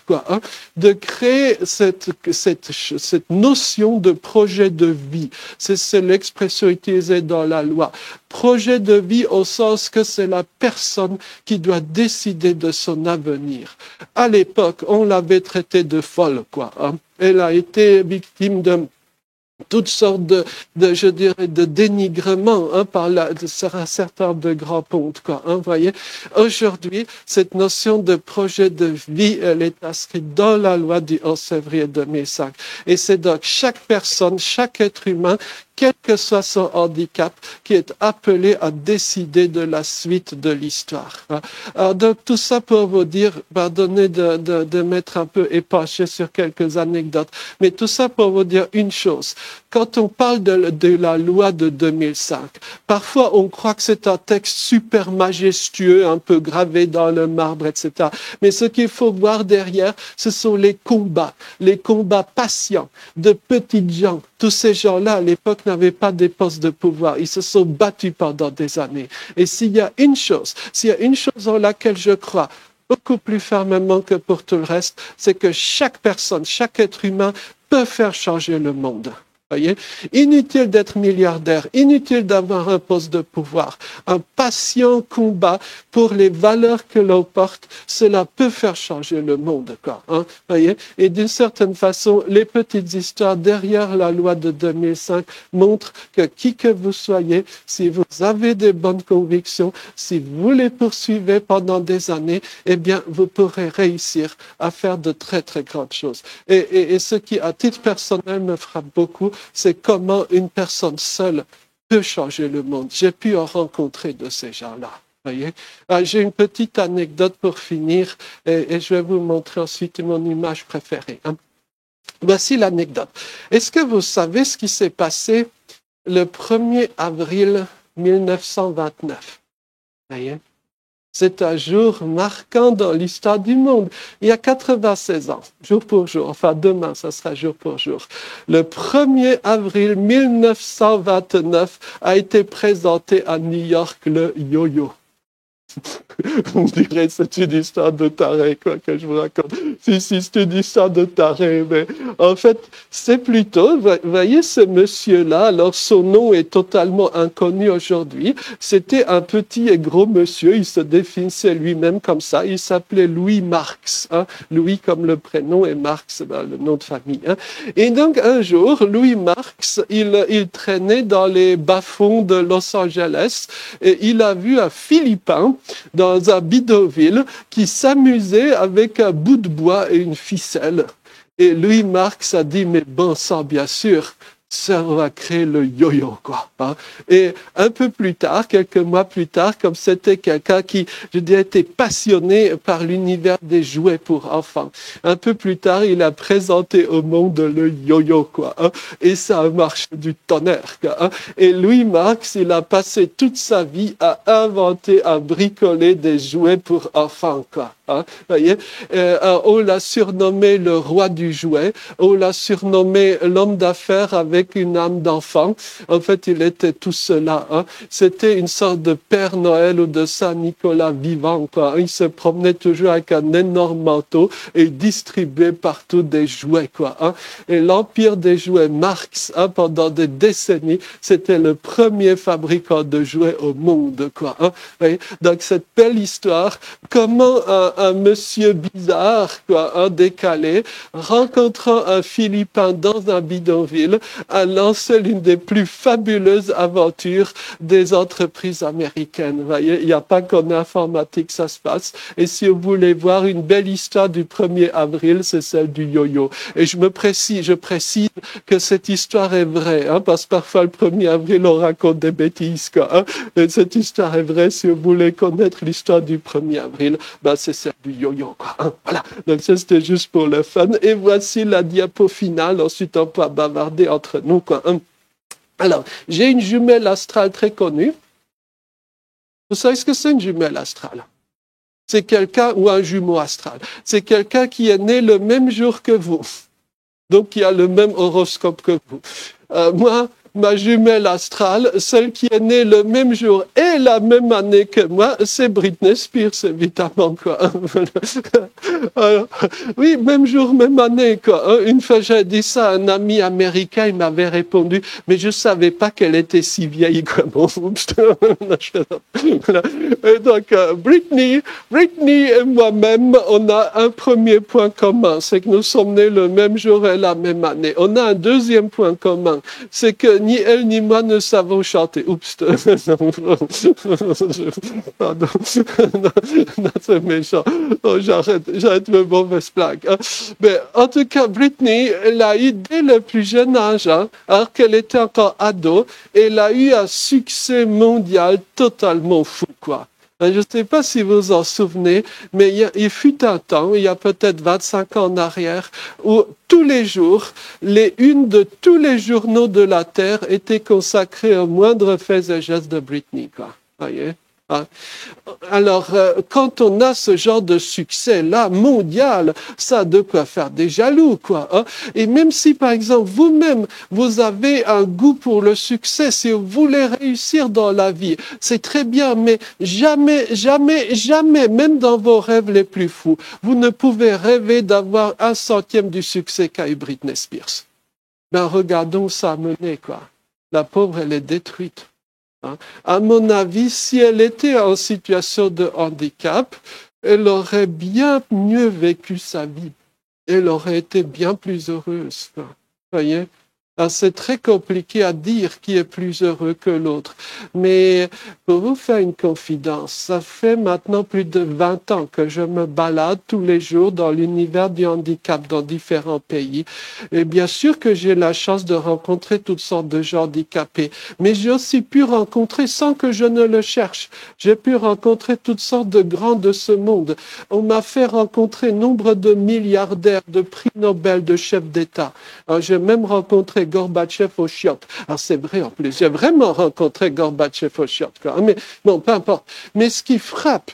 de créer cette notion de projet de vie. C'est l'expression utilisée dans la loi. Projet de vie au sens que c'est la personne qui doit décider de son avenir. À l'époque, on l'avait traitée de folle, Elle a été victime de toutes sortes je dirais, de dénigrement par un certain nombre de grands pontes, voyez. Aujourd'hui, cette notion de projet de vie, elle est inscrite dans la loi du 11 février 2005. Et c'est donc chaque personne, chaque être humain, quel que soit son handicap, qui est appelé à décider de la suite de l'histoire. Alors donc tout ça pour vous dire, pardonnez de m'être un peu épanché sur quelques anecdotes, mais tout ça pour vous dire une chose. Quand on parle de la loi de 2005, parfois on croit que c'est un texte super majestueux, un peu gravé dans le marbre, etc. Mais ce qu'il faut voir derrière, ce sont les combats patients de petites gens. Tous ces gens-là, à l'époque, n'avaient pas des postes de pouvoir. Ils se sont battus pendant des années. Et s'il y a une chose en laquelle je crois beaucoup plus fermement que pour tout le reste, c'est que chaque personne, chaque être humain peut faire changer le monde. Voyez? Inutile d'être milliardaire, inutile d'avoir un poste de pouvoir. Un patient combat pour les valeurs que l'on porte, cela peut faire changer le monde, voyez? Et d'une certaine façon, les petites histoires derrière la loi de 2005 montrent que qui que vous soyez, si vous avez des bonnes convictions, si vous les poursuivez pendant des années, eh bien, vous pourrez réussir à faire de très, très grandes choses. Et ce qui, à titre personnel, me frappe beaucoup, c'est comment une personne seule peut changer le monde. J'ai pu en rencontrer de ces gens-là. Voyez? J'ai une petite anecdote pour finir et je vais vous montrer ensuite mon image préférée. Voici l'anecdote. Est-ce que vous savez ce qui s'est passé le 1er avril 1929? Voyez? C'est un jour marquant dans l'histoire du monde. Il y a 96 ans, jour pour jour. Enfin, demain, ça sera jour pour jour. Le 1er avril 1929 a été présenté à New York le yo-yo. On dirait c'est une histoire de taré, quoi, que je vous raconte. Si, c'est une histoire de taré, mais en fait, c'est plutôt, vous voyez ce monsieur-là, alors son nom est totalement inconnu aujourd'hui. C'était un petit et gros monsieur, il se définissait lui-même comme ça, il s'appelait Louis Marx, hein. Louis comme le prénom et Marx, le nom de famille. Hein. Et donc un jour, Louis Marx, il traînait dans les bas-fonds de Los Angeles et il a vu un Philippin dans un bidonville qui s'amusait avec un bout de bois et une ficelle. Et Louis Marx a dit, mais bon sang, bien sûr, ça va créer le yo-yo, quoi. Hein. Et un peu plus tard, quelques mois plus tard, comme c'était quelqu'un qui, je dirais, était passionné par l'univers des jouets pour enfants, un peu plus tard, il a présenté au monde le yo-yo, quoi. Hein. Et ça a marché du tonnerre, quoi. Hein. Et Louis Marx, il a passé toute sa vie à inventer, à bricoler des jouets pour enfants, quoi. Hein, voyez, on l'a surnommé le roi du jouet, on l'a surnommé l'homme d'affaires avec une âme d'enfant. En fait, il était tout cela. Hein. C'était une sorte de Père Noël ou de Saint-Nicolas vivant, quoi. Il se promenait toujours avec un énorme manteau et distribuait partout des jouets, quoi. Hein. Et l'empire des jouets Marx, hein, pendant des décennies, c'était le premier fabricant de jouets au monde, quoi. Hein. Voyez, donc cette belle histoire, comment un monsieur bizarre, quoi, un décalé, rencontrant un Philippin dans un bidonville, a lancé l'une des plus fabuleuses aventures des entreprises américaines. Vous voyez, il n'y a pas qu'en informatique ça se passe. Et si vous voulez voir une belle histoire du 1er avril, c'est celle du yo-yo. Et je précise que cette histoire est vraie, hein, parce que parfois le 1er avril, on raconte des bêtises, quoi. Hein. Et cette histoire est vraie. Si vous voulez connaître l'histoire du 1er avril, ben c'est celle du yo-yo, quoi. Hein. Voilà. Donc ça, c'était juste pour le fun. Et voici la diapo finale. Ensuite, on peut bavarder entre nous, quoi. Hein. Alors, j'ai une jumelle astrale très connue. Vous savez ce que c'est une jumelle astrale? C'est quelqu'un, ou un jumeau astral. C'est quelqu'un qui est né le même jour que vous. Donc, qui a le même horoscope que vous. Moi, ma jumelle astrale, celle qui est née le même jour et la même année que moi, c'est Britney Spears, évidemment, quoi. Alors, oui, même jour, même année, quoi. Une fois, j'ai dit ça à un ami américain, il m'avait répondu, mais je savais pas qu'elle était si vieille comme moi. Et donc, Britney et moi-même, on a un premier point commun, c'est que nous sommes nés le même jour et la même année. On a un deuxième point commun, c'est que ni elle ni moi ne savons chanter. Oups, pardon, non, c'est méchant. Non, j'arrête mes mauvaises blagues. Hein. Mais en tout cas, Britney, elle a eu dès le plus jeune âge, hein, alors qu'elle était encore ado, elle a eu un succès mondial totalement fou, quoi. Je ne sais pas si vous vous en souvenez, mais il fut un temps, il y a peut-être 25 ans en arrière, où tous les jours, les unes de tous les journaux de la Terre étaient consacrées aux moindres faits et gestes de Britney, quoi. Voyez? Alors, quand on a ce genre de succès-là, mondial, ça a de quoi faire des jaloux, quoi. Hein. Et même si, par exemple, vous-même, vous avez un goût pour le succès, si vous voulez réussir dans la vie, c'est très bien, mais jamais, même dans vos rêves les plus fous, vous ne pouvez rêver d'avoir 1/100 du succès qu'a eu Britney Spears. Ben, regardons ça a mené, quoi. La pauvre, elle est détruite. À mon avis, si elle était en situation de handicap, elle aurait bien mieux vécu sa vie. Elle aurait été bien plus heureuse. Vous voyez? C'est très compliqué à dire qui est plus heureux que l'autre. Mais pour vous faire une confidence, ça fait maintenant plus de 20 ans que je me balade tous les jours dans l'univers du handicap dans différents pays. Et bien sûr que j'ai la chance de rencontrer toutes sortes de gens handicapés. Mais j'ai aussi pu rencontrer, sans que je ne le cherche, j'ai pu rencontrer toutes sortes de grands de ce monde. On m'a fait rencontrer nombre de milliardaires, de prix Nobel, de chefs d'État. J'ai même rencontré Gorbatchev au chiottes. Alors c'est vrai en plus, j'ai vraiment rencontré Gorbatchev au chiottes. Mais bon, peu importe. Mais ce qui frappe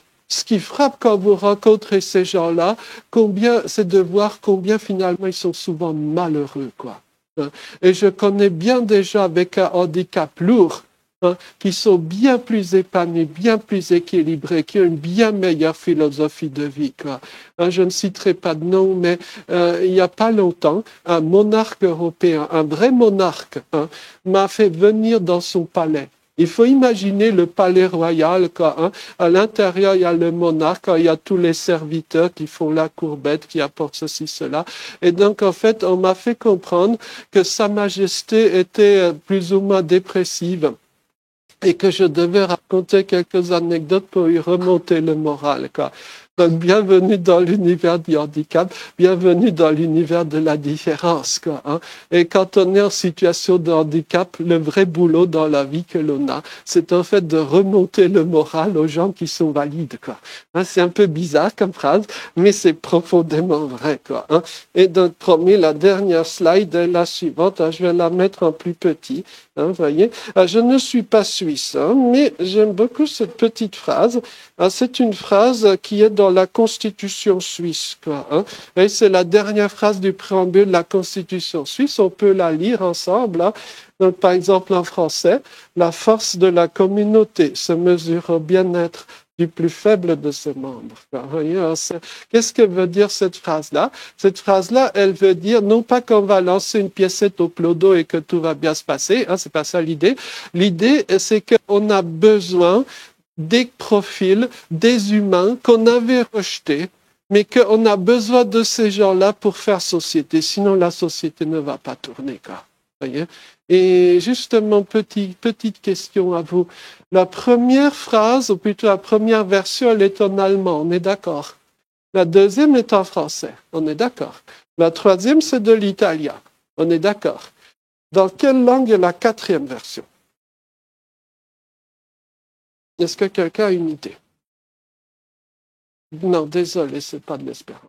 quand vous rencontrez ces gens-là, c'est de voir combien finalement ils sont souvent malheureux, quoi. Et je connais bien des gens avec un handicap lourd hein, qui sont bien plus épanouis, bien plus équilibrés, qui ont une bien meilleure philosophie de vie, quoi. Hein, je ne citerai pas de nom, mais il n'y a pas longtemps, un monarque européen, un vrai monarque, hein, m'a fait venir dans son palais. Il faut imaginer le palais royal, quoi, hein. À l'intérieur, il y a le monarque, il y a tous les serviteurs qui font la courbette, qui apportent ceci, cela. Et donc, en fait, on m'a fait comprendre que Sa Majesté était plus ou moins dépressive et que je devais raconter quelques anecdotes pour lui remonter le moral, quoi. Donc, bienvenue dans l'univers du handicap, bienvenue dans l'univers de la différence, quoi, hein. Et quand on est en situation de handicap, le vrai boulot dans la vie que l'on a, c'est en fait de remonter le moral aux gens qui sont valides, quoi. Hein, c'est un peu bizarre comme phrase, mais c'est profondément vrai, quoi, hein. Et donc, promis, la dernière slide est la suivante, je vais la mettre en plus petit, hein, vous voyez. Je ne suis pas suisse, hein, mais j'aime beaucoup cette petite phrase. C'est une phrase qui est dans la Constitution suisse, quoi, hein. Et c'est la dernière phrase du préambule de la Constitution suisse. On peut la lire ensemble, hein. Donc, par exemple, en français, la force de la communauté se mesure au bien-être du plus faible de ses membres. Qu'est-ce que veut dire cette phrase-là? Cette phrase-là, elle veut dire non pas qu'on va lancer une piécette au clodo et que tout va bien se passer, hein, c'est pas ça l'idée. L'idée, c'est qu'on a besoin des profils, des humains qu'on avait rejetés, mais qu'on a besoin de ces gens-là pour faire société. Sinon, la société ne va pas tourner, quoi. Voyez? Et justement, petite question à vous. La première phrase, ou plutôt la première version, elle est en allemand, on est d'accord. La deuxième est en français, on est d'accord. La troisième, c'est de l'italien, on est d'accord. Dans quelle langue est la quatrième version? Est-ce que quelqu'un a une idée? Non, désolé, c'est pas de l'espérance.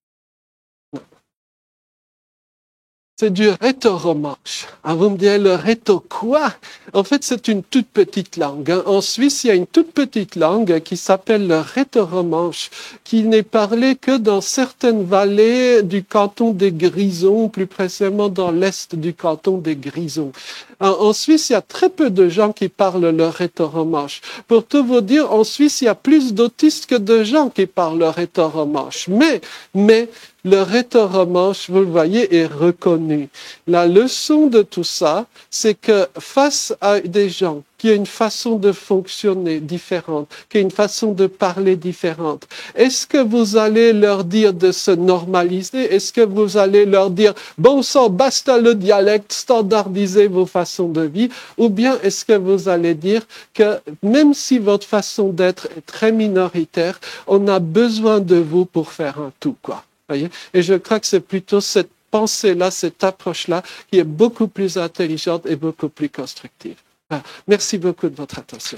C'est du rhétoromanche. Ah, vous me direz, le rhéto quoi? En fait, c'est une toute petite langue, hein. En Suisse, il y a une toute petite langue qui s'appelle le rhétoromanche, qui n'est parlé que dans certaines vallées du canton des Grisons, plus précisément dans l'est du canton des Grisons. En Suisse, il y a très peu de gens qui parlent le rhétoromanche. Pour tout vous dire, en Suisse, il y a plus d'autistes que de gens qui parlent le rhétoromanche. Mais le rhétoromanche, vous le voyez, est reconnu. La leçon de tout ça, c'est que face à des gens qui ont une façon de fonctionner différente, qui ont une façon de parler différente, est-ce que vous allez leur dire de se normaliser? Est-ce que vous allez leur dire, bon sang, basta le dialecte, standardisez vos façons de vie? Ou bien est-ce que vous allez dire que même si votre façon d'être est très minoritaire, on a besoin de vous pour faire un tout, quoi? Voyez? Et je crois que c'est plutôt cette pensée-là, cette approche-là, qui est beaucoup plus intelligente et beaucoup plus constructive. Voilà. Merci beaucoup de votre attention.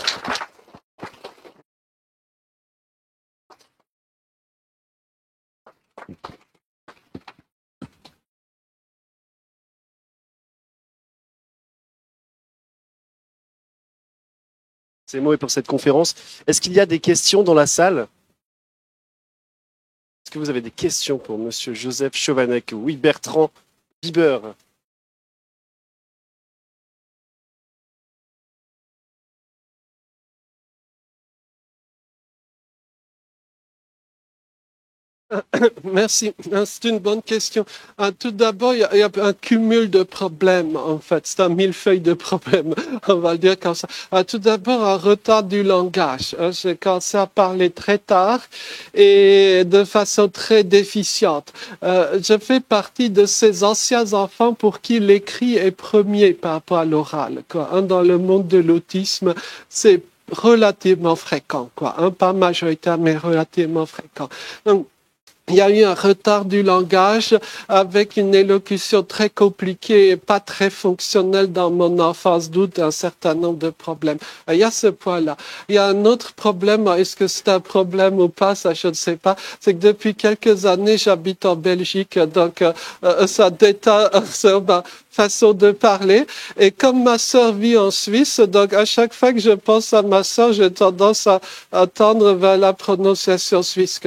Ces mots et pour cette conférence. Est-ce qu'il y a des questions dans la salle? Est-ce que vous avez des questions pour Monsieur Joseph Chovanec? Oui, Bertrand Bieber. Merci, c'est une bonne question. Tout d'abord, il y a un cumul de problèmes, en fait. C'est un millefeuille de problèmes, on va le dire comme ça. Tout d'abord, un retard du langage. J'ai commencé à parler très tard et de façon très déficiente. Je fais partie de ces anciens enfants pour qui l'écrit est premier par rapport à l'oral, quoi. Dans le monde de l'autisme, c'est relativement fréquent, quoi. Pas majoritaire, mais relativement fréquent. Donc, il y a eu un retard du langage avec une élocution très compliquée et pas très fonctionnelle dans mon enfance, d'où un certain nombre de problèmes. Il y a ce point-là. Il y a un autre problème, est-ce que c'est un problème ou pas, ça je ne sais pas, c'est que depuis quelques années j'habite en Belgique, donc ça déteint sur ma façon de parler. Et comme ma sœur vit en Suisse, donc à chaque fois que je pense à ma sœur, j'ai tendance à tendre vers la prononciation suisse.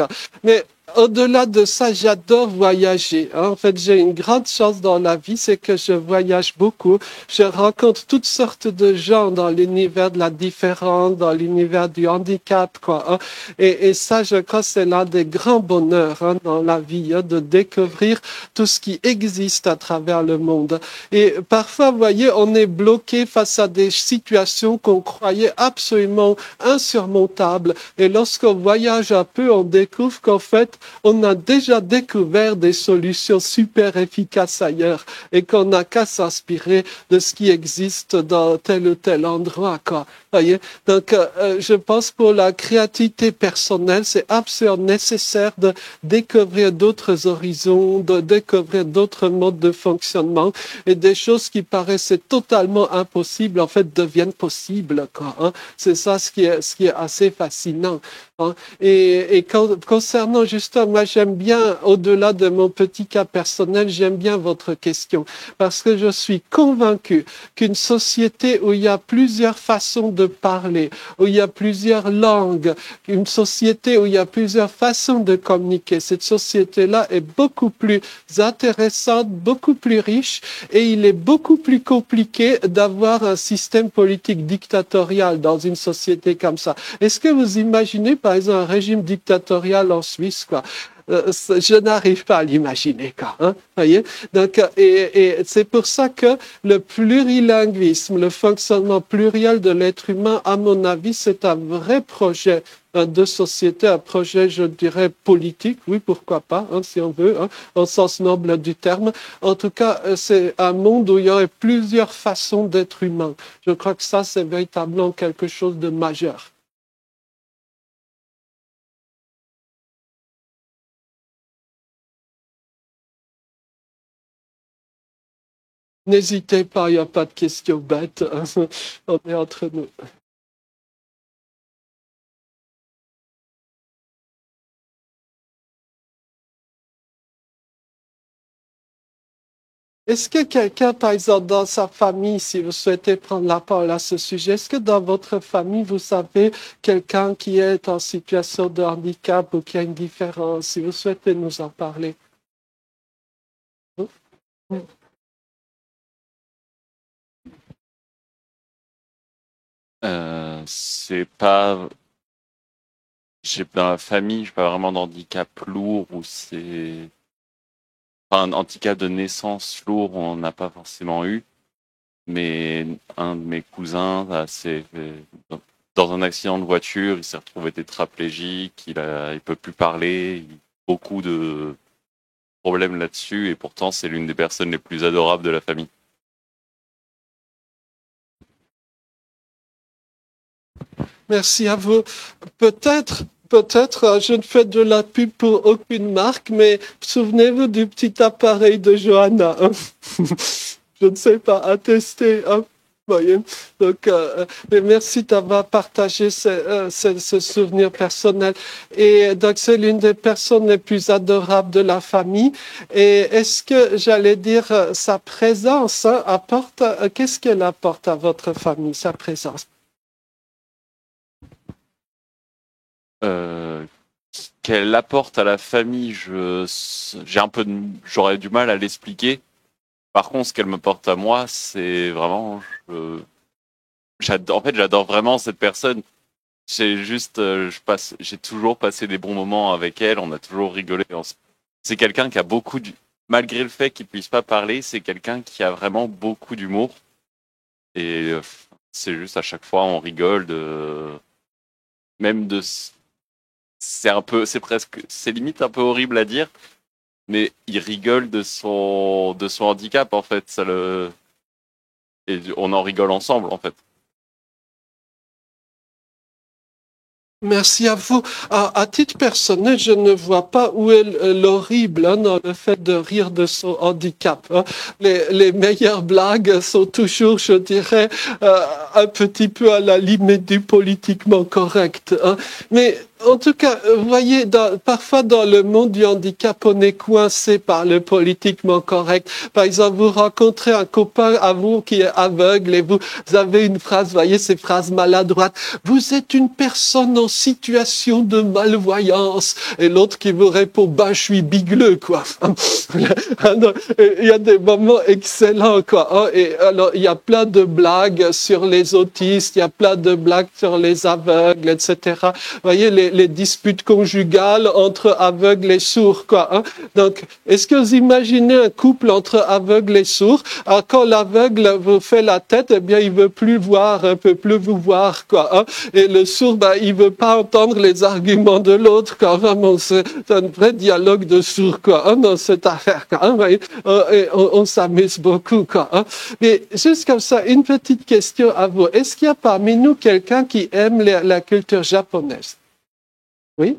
Mais Au-delà de ça, j'adore voyager. En fait, j'ai une grande chance dans la vie, c'est que je voyage beaucoup. Je rencontre toutes sortes de gens dans l'univers de la différence, dans l'univers du handicap, quoi. Et ça, je crois, c'est l'un des grands bonheurs dans la vie, de découvrir tout ce qui existe à travers le monde. Et parfois, vous voyez, on est bloqué face à des situations qu'on croyait absolument insurmontables. Et lorsqu'on voyage un peu, on découvre qu'en fait, on a déjà découvert des solutions super efficaces ailleurs et qu'on n'a qu'à s'inspirer de ce qui existe dans tel ou tel endroit, quoi. Voyez? Donc, je pense pour la créativité personnelle, c'est absolument nécessaire de découvrir d'autres horizons, de découvrir d'autres modes de fonctionnement et des choses qui paraissaient totalement impossibles, en fait, deviennent possibles, quoi. C'est ça ce qui est assez fascinant. Et concernant justement, moi j'aime bien, au-delà de mon petit cas personnel, j'aime bien votre question parce que je suis convaincu qu'une société où il y a plusieurs façons de parler, où il y a plusieurs langues, une société où il y a plusieurs façons de communiquer, cette société-là est beaucoup plus intéressante, beaucoup plus riche et il est beaucoup plus compliqué d'avoir un système politique dictatorial dans une société comme ça. Est-ce que vous imaginez par exemple un régime dictatorial en Suisse, quoi? Je n'arrive pas à l'imaginer, quoi. Voyez? Donc, et c'est pour ça que le plurilinguisme, le fonctionnement pluriel de l'être humain, à mon avis, c'est un vrai projet de société, un projet, je dirais, politique, oui, pourquoi pas, si on veut, au sens noble du terme. En tout cas, c'est un monde où il y aurait plusieurs façons d'être humain. Je crois que ça, c'est véritablement quelque chose de majeur. N'hésitez pas, il n'y a pas de questions bêtes. On est entre nous. Est-ce que quelqu'un, par exemple, dans sa famille, si vous souhaitez prendre la parole à ce sujet, est-ce que dans votre famille, vous savez quelqu'un qui est en situation de handicap ou qui a une différence, si vous souhaitez nous en parler? C'est pas. J'ai dans la famille, j'ai pas vraiment d'handicap lourd ou c'est. Enfin, un handicap de naissance lourd, on n'a pas forcément eu. Mais un de mes cousins, dans un accident de voiture, il s'est retrouvé tétraplégique, il peut plus parler, il a beaucoup de problèmes là-dessus, et pourtant c'est l'une des personnes les plus adorables de la famille. Merci à vous. Peut-être, je ne fais de la pub pour aucune marque, mais souvenez-vous du petit appareil de Johanna. Je ne sais pas, à tester. Voyez. Donc, merci d'avoir partagé ce souvenir personnel. Et donc, c'est l'une des personnes les plus adorables de la famille. Et est-ce que, j'allais dire, sa présence apporte, qu'est-ce qu'elle apporte à votre famille, sa présence? Qu'elle apporte à la famille, j'aurais du mal à l'expliquer. Par contre, ce qu'elle me porte à moi, c'est vraiment, j'adore vraiment cette personne. C'est juste, j'ai toujours passé des bons moments avec elle. On a toujours rigolé. C'est quelqu'un qui a malgré le fait qu'il puisse pas parler, c'est quelqu'un qui a vraiment beaucoup d'humour. Et c'est juste à chaque fois, on rigole même de. C'est limite un peu horrible à dire, mais il rigole de son handicap en fait. Et on en rigole ensemble en fait. Merci à vous. À titre personnel, je ne vois pas où est l'horrible dans le fait de rire de son handicap. Les meilleures blagues sont toujours, je dirais, un petit peu à la limite du politiquement correct. Mais En tout cas, vous voyez, parfois dans le monde du handicap, on est coincé par le politiquement correct. Par exemple, vous rencontrez un copain à vous qui est aveugle et vous avez une phrase, vous voyez, ces phrases maladroites. Vous êtes une personne en situation de malvoyance. Et l'autre qui vous répond, je suis bigleux, quoi. Il y a des moments excellents, quoi. Et alors, il y a plein de blagues sur les autistes, il y a plein de blagues sur les aveugles, etc. Vous voyez, les disputes conjugales entre aveugles et sourds, quoi. Hein. Donc, est-ce que vous imaginez un couple entre aveugles et sourds? Alors, quand l'aveugle vous fait la tête, eh bien, il veut plus voir, peut plus vous voir, quoi. Hein. Et le sourd, il veut pas entendre les arguments de l'autre, quoi. Vraiment, c'est un vrai dialogue de sourds, quoi. Hein, dans cette affaire, quoi. Hein, voyez, on s'amuse beaucoup, quoi. Hein. Mais juste comme ça, une petite question à vous. Est-ce qu'il y a parmi nous quelqu'un qui aime la culture japonaise? Oui?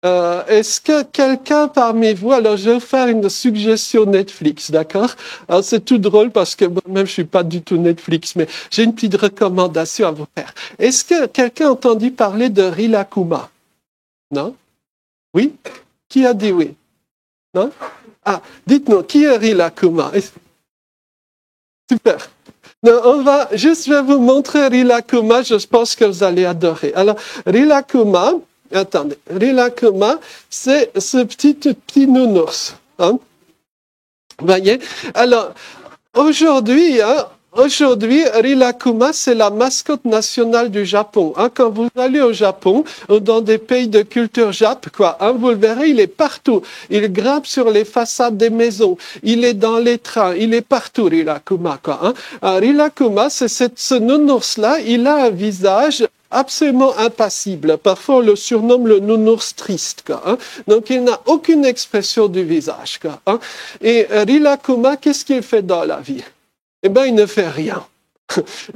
Est-ce que quelqu'un parmi vous, alors je vais vous faire une suggestion Netflix, d'accord? Alors c'est tout drôle parce que moi-même je suis pas du tout Netflix, mais j'ai une petite recommandation à vous faire. Est-ce que quelqu'un a entendu parler de Rilakkuma? Non? Oui? Qui a dit oui? Non? Ah, dites-nous, qui est Rilakkuma? Super. Non, je vais vous montrer Rilakkuma, je pense que vous allez adorer. Alors, Rilakkuma, c'est ce petit nounours. Hein? Vous voyez? Alors, aujourd'hui, Rilakkuma, c'est la mascotte nationale du Japon. Hein, quand vous allez au Japon, ou dans des pays de culture jap, vous le verrez, il est partout. Il grimpe sur les façades des maisons. Il est dans les trains. Il est partout, Rilakkuma. Rilakkuma, c'est ce nounours-là. Il a un visage absolument impassible. Parfois, on le surnomme le nounours triste. Donc, il n'a aucune expression du visage. Et Rilakkuma, qu'est-ce qu'il fait dans la vie? Eh bien, il ne fait rien.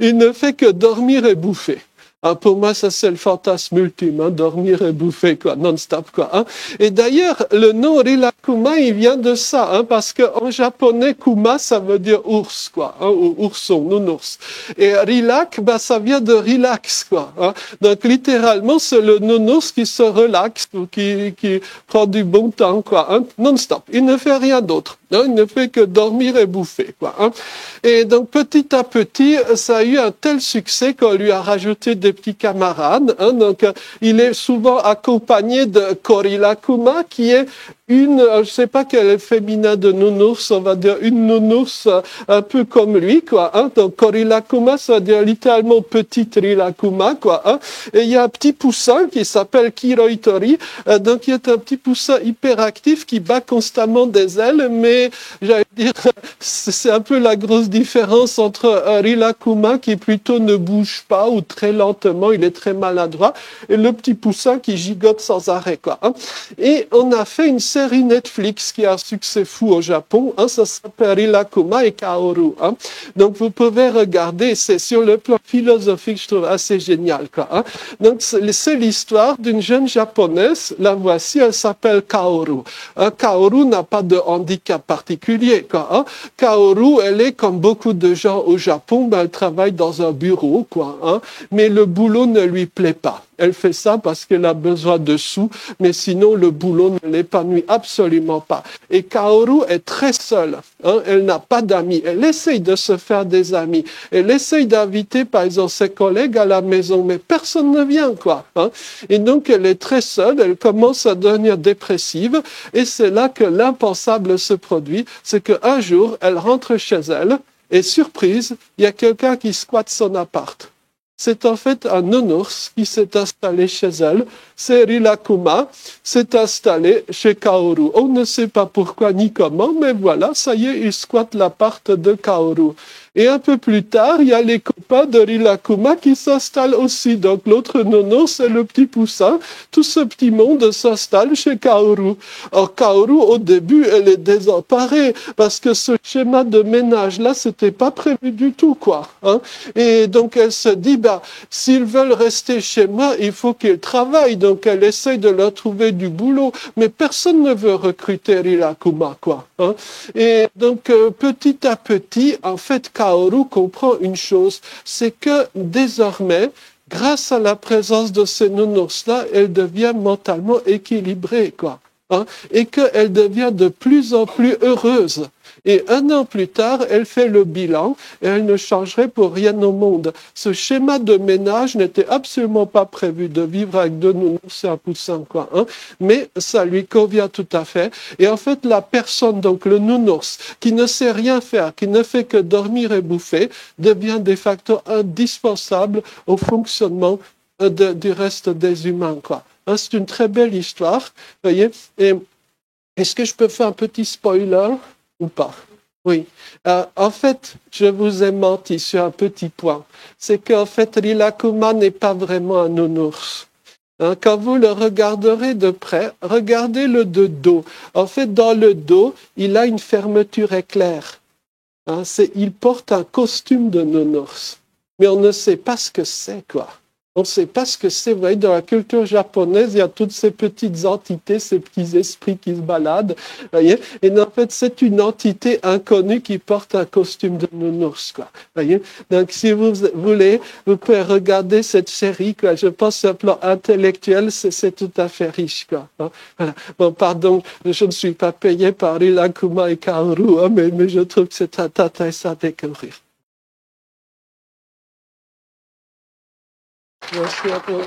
Il ne fait que dormir et bouffer. Ah, pour moi, ça c'est le fantasme ultime, hein, dormir et bouffer, non-stop, Hein. Et d'ailleurs, le nom Rilakkuma, il vient de ça, hein, parce qu'en japonais, kuma, ça veut dire ours, ou ourson, nounours. Et rilak, ça vient de relax, Hein. Donc, littéralement, c'est le nounours qui se relaxe, ou qui prend du bon temps, hein, non-stop. Il ne fait rien d'autre. Hein, il ne fait que dormir et bouffer, Hein. Et donc, petit à petit, ça a eu un tel succès qu'on lui a rajouté des petits camarades. Hein, donc, il est souvent accompagné de Korilakkuma, qui est une, je sais pas quel est le féminin de nounours, on va dire une nounours un peu comme lui, Hein. Donc, Korilakkuma, ça veut dire littéralement petite Rilakkuma, Hein. Et il y a un petit poussin qui s'appelle Kiroitori, donc il est un petit poussin hyperactif qui bat constamment des ailes, mais j'allais dire, c'est un peu la grosse différence entre Rilakkuma qui plutôt ne bouge pas ou très lentement, il est très maladroit, et le petit poussin qui gigote sans arrêt, Hein. Et on a fait une série Netflix qui a un succès fou au Japon, hein, ça s'appelle Rilakkuma et Kaoru. Hein. Donc vous pouvez regarder, c'est sur le plan philosophique, je trouve assez génial. Hein. Donc c'est l'histoire d'une jeune japonaise, la voici, elle s'appelle Kaoru. Kaoru n'a pas de handicap particulier. Hein. Kaoru, elle est comme beaucoup de gens au Japon, elle travaille dans un bureau, hein, mais le boulot ne lui plaît pas. Elle fait ça parce qu'elle a besoin de sous, mais sinon le boulot ne l'épanouit absolument pas. Et Kaoru est très seule. Hein, elle n'a pas d'amis. Elle essaye de se faire des amis. Elle essaye d'inviter, par exemple, ses collègues à la maison, mais personne ne vient, Hein. Et donc, elle est très seule. Elle commence à devenir dépressive. Et c'est là que l'impensable se produit. C'est qu'un jour, elle rentre chez elle et, surprise, il y a quelqu'un qui squatte son appart. C'est en fait un nounours qui s'est installé chez elle. C'est Rilakkuma, s'est installé chez Kaoru. On ne sait pas pourquoi ni comment, mais voilà, ça y est, il squatte l'appart de Kaoru. Et un peu plus tard, il y a les copains de Rilakkuma qui s'installent aussi. Donc l'autre nounours, c'est le petit poussin. Tout ce petit monde s'installe chez Kaoru. Or, Kaoru, au début, elle est désemparée parce que ce schéma de ménage-là, c'était pas prévu du tout, Hein. Et donc, elle se dit, s'ils veulent rester chez moi, il faut qu'ils travaillent. Donc, elle essaye de leur trouver du boulot. Mais personne ne veut recruter Rilakkuma, Hein. Et donc, petit à petit, en fait, Kaoru comprend une chose, c'est que désormais, grâce à la présence de ces nounours-là, elle devient mentalement équilibrée, quoi. Hein, et qu'elle devient de plus en plus heureuse. Et 1 an plus tard, elle fait le bilan et elle ne changerait pour rien au monde. Ce schéma de ménage n'était absolument pas prévu de vivre avec 2 nounours et un poussin, quoi. Hein, mais ça lui convient tout à fait. Et en fait, la personne, donc le nounours, qui ne sait rien faire, qui ne fait que dormir et bouffer, devient de facto indispensable au fonctionnement du reste des humains, quoi. Hein, c'est une très belle histoire, voyez. Et est-ce que je peux faire un petit spoiler ou pas? Oui. En fait, je vous ai menti sur un petit point. C'est qu'en fait, Rilakkuma n'est pas vraiment un nounours. Hein, quand vous le regarderez de près, regardez-le de dos. En fait, dans le dos, il a une fermeture éclair. Hein, il porte un costume de nounours. Mais on ne sait pas ce que c'est, quoi. On ne sait pas ce que c'est. Vous voyez, dans la culture japonaise, il y a toutes ces petites entités, ces petits esprits qui se baladent. Voyez, et en fait, c'est une entité inconnue qui porte un costume de nounours, quoi. Voyez, donc si vous voulez, vous pouvez regarder cette série, quoi. Je pense sur le plan intellectuel, c'est tout à fait riche, quoi. Hein, voilà. Bon, pardon, je ne suis pas payé par Rilakkuma et Kaoru, hein, mais je trouve que c'est intéressant à découvrir. Merci à vous.